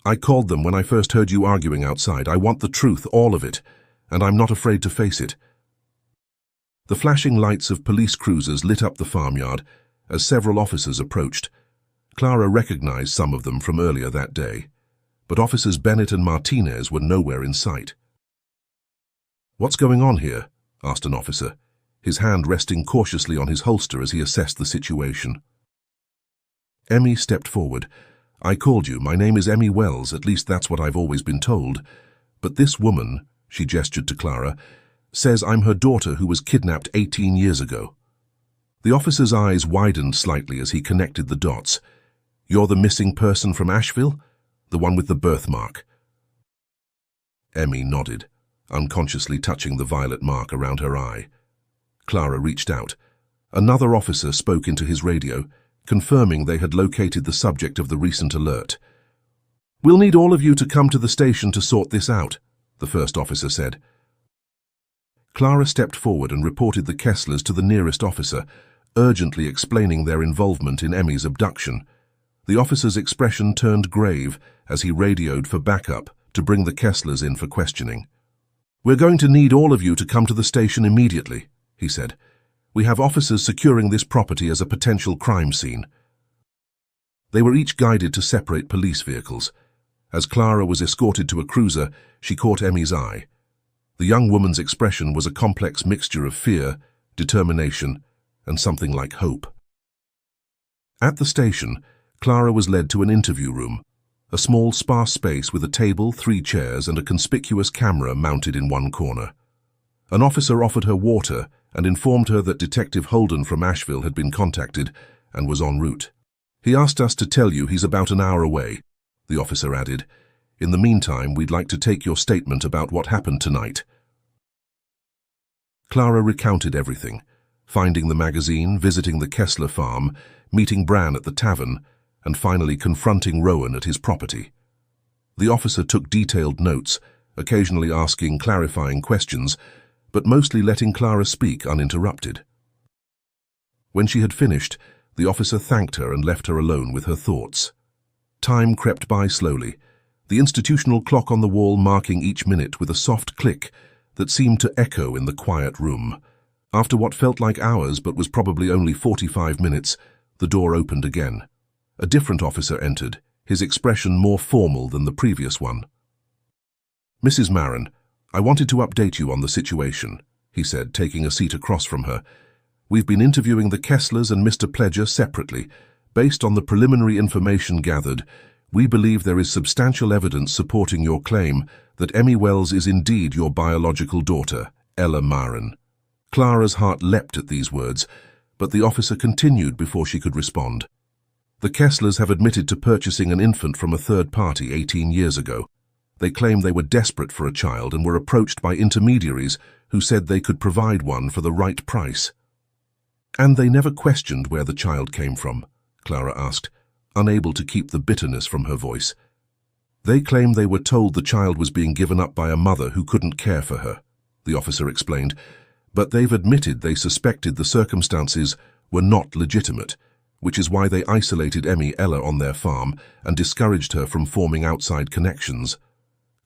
"I called them when I first heard you arguing outside. I want the truth, all of it, and I'm not afraid to face it." The flashing lights of police cruisers lit up the farmyard as several officers approached. Clara recognized some of them from earlier that day, but Officers Bennett and Martinez were nowhere in sight. "What's going on here?" asked an officer, his hand resting cautiously on his holster as he assessed the situation. Emmy stepped forward. "I called you. My name is Emmy Wells, at least that's what I've always been told. But this woman," she gestured to Clara, "says I'm her daughter who was kidnapped 18 years ago." The officer's eyes widened slightly as he connected the dots. "You're the missing person from Asheville? The one with the birthmark?" Emmy nodded, unconsciously touching the violet mark around her eye. Clara reached out. Another officer spoke into his radio, confirming they had located the subject of the recent alert. "We'll need all of you to come to the station to sort this out," the first officer said. Clara stepped forward and reported the Kesslers to the nearest officer, urgently explaining their involvement in Emmy's abduction. The officer's expression turned grave as he radioed for backup to bring the Kesslers in for questioning. "We're going to need all of you to come to the station immediately," he said. "We have officers securing this property as a potential crime scene." They were each guided to separate police vehicles. As Clara was escorted to a cruiser, she caught Emmy's eye. The young woman's expression was a complex mixture of fear, determination, and something like hope. At the station, Clara was led to an interview room, a small, sparse space with a table, 3 chairs, and a conspicuous camera mounted in one corner. An officer offered her water and informed her that Detective Holden from Asheville had been contacted and was en route. "He asked us to tell you he's about an hour away," the officer added. "In the meantime, we'd like to take your statement about what happened tonight." Clara recounted everything, finding the magazine, visiting the Kessler farm, meeting Bran at the tavern, and finally confronting Rowan at his property. The officer took detailed notes, occasionally asking clarifying questions, but mostly letting Clara speak uninterrupted. When she had finished, the officer thanked her and left her alone with her thoughts. Time crept by slowly, the institutional clock on the wall marking each minute with a soft click that seemed to echo in the quiet room. After what felt like hours but was probably only 45 minutes, the door opened again. A different officer entered, his expression more formal than the previous one. "Mrs. Marin, I wanted to update you on the situation," he said, taking a seat across from her. "We've been interviewing the Kesslers and Mr. Pledger separately. Based on the preliminary information gathered, we believe there is substantial evidence supporting your claim that Emmy Wells is indeed your biological daughter, Ella Marin." Clara's heart leapt at these words, but the officer continued before she could respond. "The Kesslers have admitted to purchasing an infant from a third party 18 years ago. They claim they were desperate for a child and were approached by intermediaries who said they could provide one for the right price." "And they never questioned where the child came from?" Clara asked, unable to keep the bitterness from her voice. "They claim they were told the child was being given up by a mother who couldn't care for her," the officer explained, "but they've admitted they suspected the circumstances were not legitimate, which is why they isolated Ella on their farm and discouraged her from forming outside connections."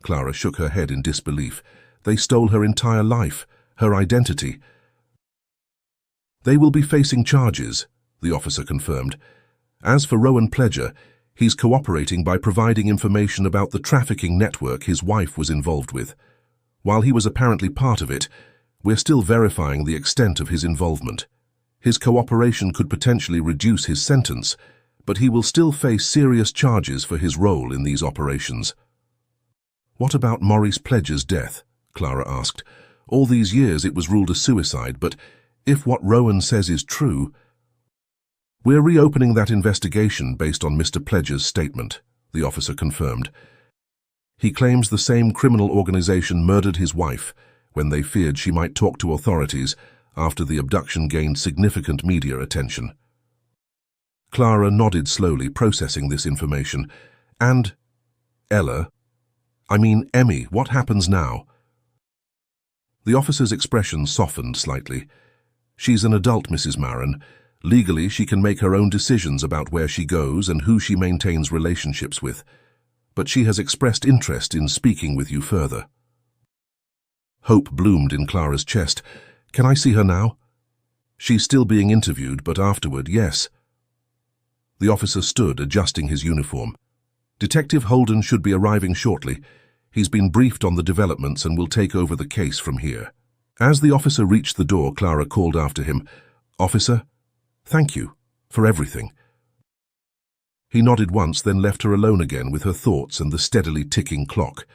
Clara shook her head in disbelief. "They stole her entire life, her identity." "They will be facing charges," the officer confirmed. "As for Rowan Pledger, he's cooperating by providing information about the trafficking network his wife was involved with. While he was apparently part of it, we're still verifying the extent of his involvement. His cooperation could potentially reduce his sentence, but he will still face serious charges for his role in these operations." "What about Maurice Pledger's death?" Clara asked. "All these years it was ruled a suicide, but if what Rowan says is true—" "We're reopening that investigation based on Mr. Pledger's statement," the officer confirmed. "He claims the same criminal organization murdered his wife when they feared she might talk to authorities after the abduction gained significant media attention." Clara nodded slowly, processing this information. "And Emmy, what happens now?" The officer's expression softened slightly. "She's an adult, Mrs. Marin. Legally, she can make her own decisions about where she goes and who she maintains relationships with. But she has expressed interest in speaking with you further." Hope bloomed in Clara's chest. "Can I see her now?" "She's still being interviewed, but afterward, yes." The officer stood, adjusting his uniform. "Detective Holden should be arriving shortly. He's been briefed on the developments and will take over the case from here. As the officer reached the door, Clara called after him, "Officer, thank you for everything." He nodded once, then left her alone again with her thoughts and the steadily ticking clock.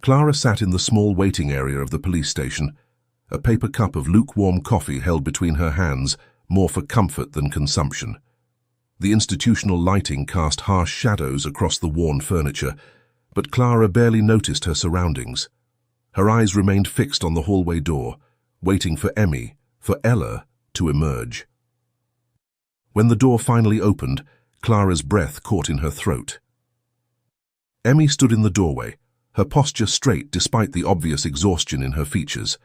Clara sat in the small waiting area of the police station, a paper cup of lukewarm coffee held between her hands, more for comfort than consumption. The institutional lighting cast harsh shadows across the worn furniture, but Clara barely noticed her surroundings. Her eyes remained fixed on the hallway door, waiting for Ella, to emerge. When the door finally opened, Clara's breath caught in her throat. Emmy stood in the doorway, her posture straight despite the obvious exhaustion in her features.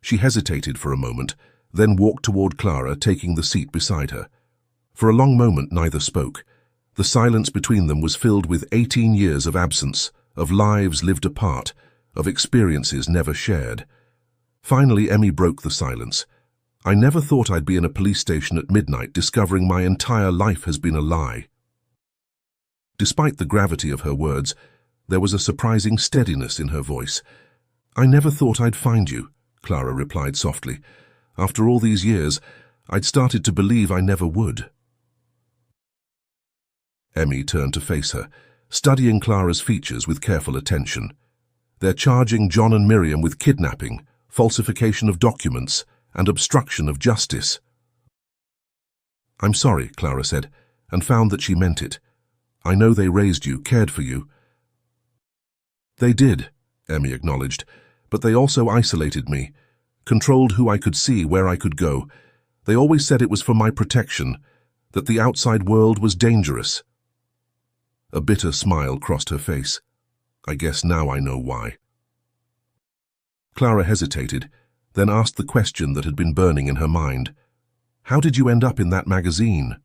She hesitated for a moment, then walked toward Clara, taking the seat beside her. For a long moment neither spoke. The silence between them was filled with 18 years of absence, of lives lived apart, of experiences never shared. Finally, Emmy broke the silence. "I never thought I'd be in a police station at midnight discovering my entire life has been a lie." Despite the gravity of her words, there was a surprising steadiness in her voice. "I never thought I'd find you," Clara replied softly. "After all these years, I'd started to believe I never would." Emmy turned to face her, studying Clara's features with careful attention. "They're charging John and Miriam with kidnapping, falsification of documents, and obstruction of justice." "I'm sorry," Clara said, and found that she meant it. "I know they raised you, cared for you." "They did," Emmy acknowledged, "but they also isolated me, controlled who I could see, where I could go. They always said it was for my protection, that the outside world was dangerous." A bitter smile crossed her face. "I guess now I know why." Clara hesitated, then asked the question that had been burning in her mind. "How did you end up in that magazine?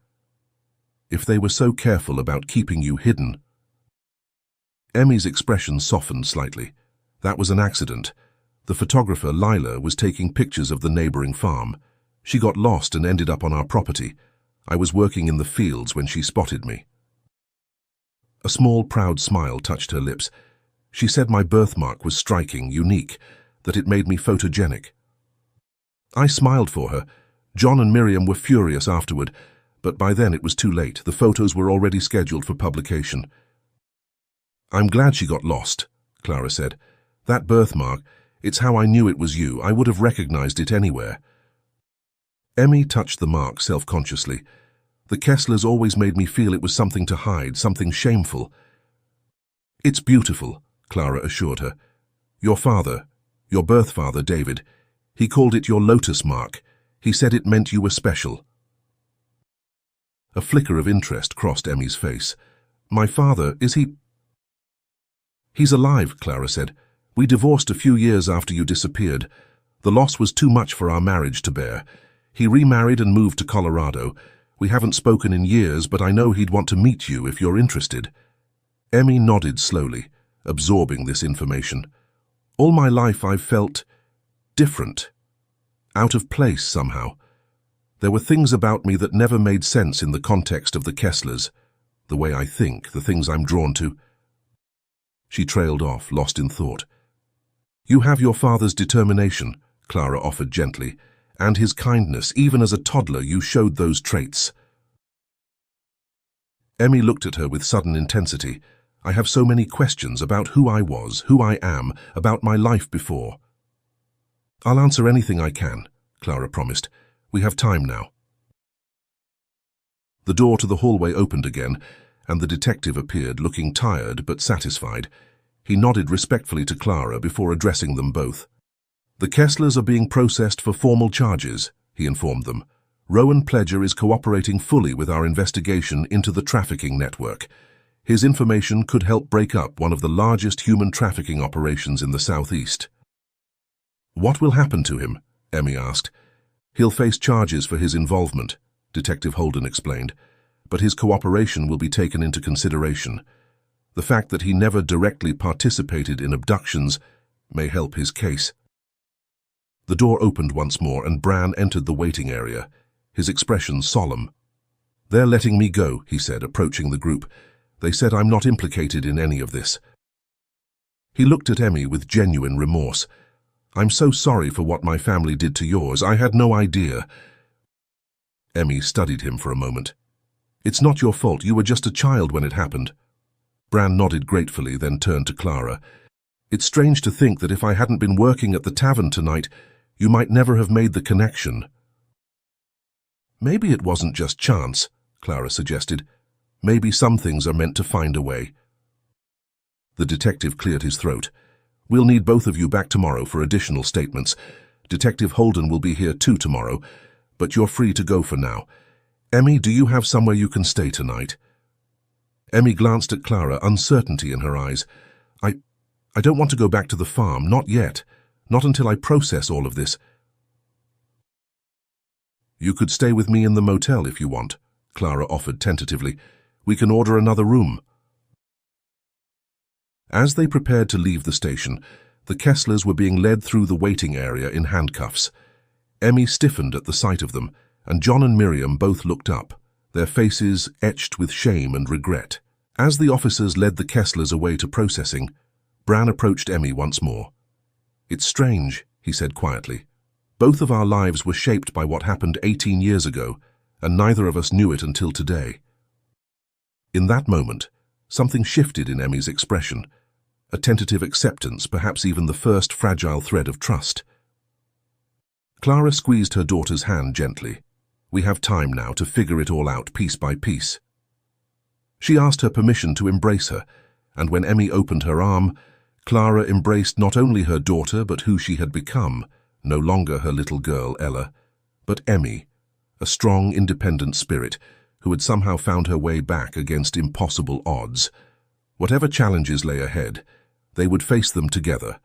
If they were so careful about keeping you hidden?" Emmy's expression softened slightly. "That was an accident. The photographer, Lila, was taking pictures of the neighboring farm. She got lost and ended up on our property. I was working in the fields when she spotted me." A small, proud smile touched her lips. "She said my birthmark was striking, unique, that it made me photogenic." I smiled for her. John and Miriam were furious afterward, but by then it was too late. The photos were already scheduled for publication. "I'm glad she got lost," Clara said. "That birthmark, it's how I knew it was you. I would have recognized it anywhere." Emmy touched the mark self-consciously. "The Kesslers always made me feel it was something to hide, something shameful." "It's beautiful," Clara assured her. "Your father, your birth father, David, he called it your lotus mark. He said it meant you were special." A flicker of interest crossed Emmy's face. "My father, is he—" "He's alive," Clara said. "We divorced a few years after you disappeared. The loss was too much for our marriage to bear. He remarried and moved to Colorado. We haven't spoken in years, but I know he'd want to meet you if you're interested." Emmy nodded slowly, absorbing this information. "All my life I've felt different, out of place somehow. There were things about me that never made sense in the context of the Kesslers, the way I think, the things I'm drawn to." She trailed off, lost in thought. "You have your father's determination," Clara offered gently, "and his kindness. Even as a toddler, you showed those traits." Emmy looked at her with sudden intensity. "I have so many questions about who I was, who I am, about my life before." "I'll answer anything I can," Clara promised. "We have time now." The door to the hallway opened again, and the detective appeared, looking tired but satisfied. He nodded respectfully to Clara before addressing them both. "The Kesslers are being processed for formal charges," he informed them. "Rowan Pledger is cooperating fully with our investigation into the trafficking network. His information could help break up one of the largest human trafficking operations in the Southeast." "What will happen to him?" Emmy asked. "He'll face charges for his involvement," Detective Holden explained, "but his cooperation will be taken into consideration. The fact that he never directly participated in abductions may help his case." The door opened once more and Bran entered the waiting area, his expression solemn. "They're letting me go," he said, approaching the group. "They said I'm not implicated in any of this." He looked at Emmy with genuine remorse. "I'm so sorry for what my family did to yours. I had no idea." Emmy studied him for a moment. "It's not your fault. You were just a child when it happened." Bran nodded gratefully, then turned to Clara. "It's strange to think that if I hadn't been working at the tavern tonight, you might never have made the connection." "Maybe it wasn't just chance," Clara suggested. "Maybe some things are meant to find a way." The detective cleared his throat. "We'll need both of you back tomorrow for additional statements. Detective Holden will be here too tomorrow, but you're free to go for now. Emmy, do you have somewhere you can stay tonight?" Emmy glanced at Clara, uncertainty in her eyes. I don't want to go back to the farm, not yet. Not until I process all of this." "You could stay with me in the motel if you want," Clara offered tentatively. "We can order another room." As they prepared to leave the station, the Kesslers were being led through the waiting area in handcuffs. Emmy stiffened at the sight of them, and John and Miriam both looked up, their faces etched with shame and regret. As the officers led the Kesslers away to processing, Bran approached Emmy once more. "It's strange," he said quietly. "Both of our lives were shaped by what happened 18 years ago, and neither of us knew it until today." In that moment, something shifted in Emmy's expression, a tentative acceptance, perhaps even the first fragile thread of trust. Clara squeezed her daughter's hand gently. "We have time now to figure it all out piece by piece." She asked her permission to embrace her, and when Emmy opened her arm, Clara embraced not only her daughter but who she had become, no longer her little girl Ella, but Emmy, a strong, independent spirit who had somehow found her way back against impossible odds. Whatever challenges lay ahead, they would face them together,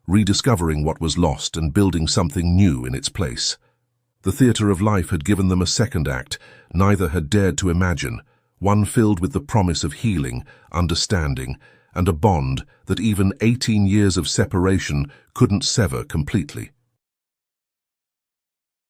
rediscovering what was lost and building something new in its place. The theatre of life had given them a second act neither had dared to imagine, one filled with the promise of healing, understanding, and a bond that even 18 years of separation couldn't sever completely.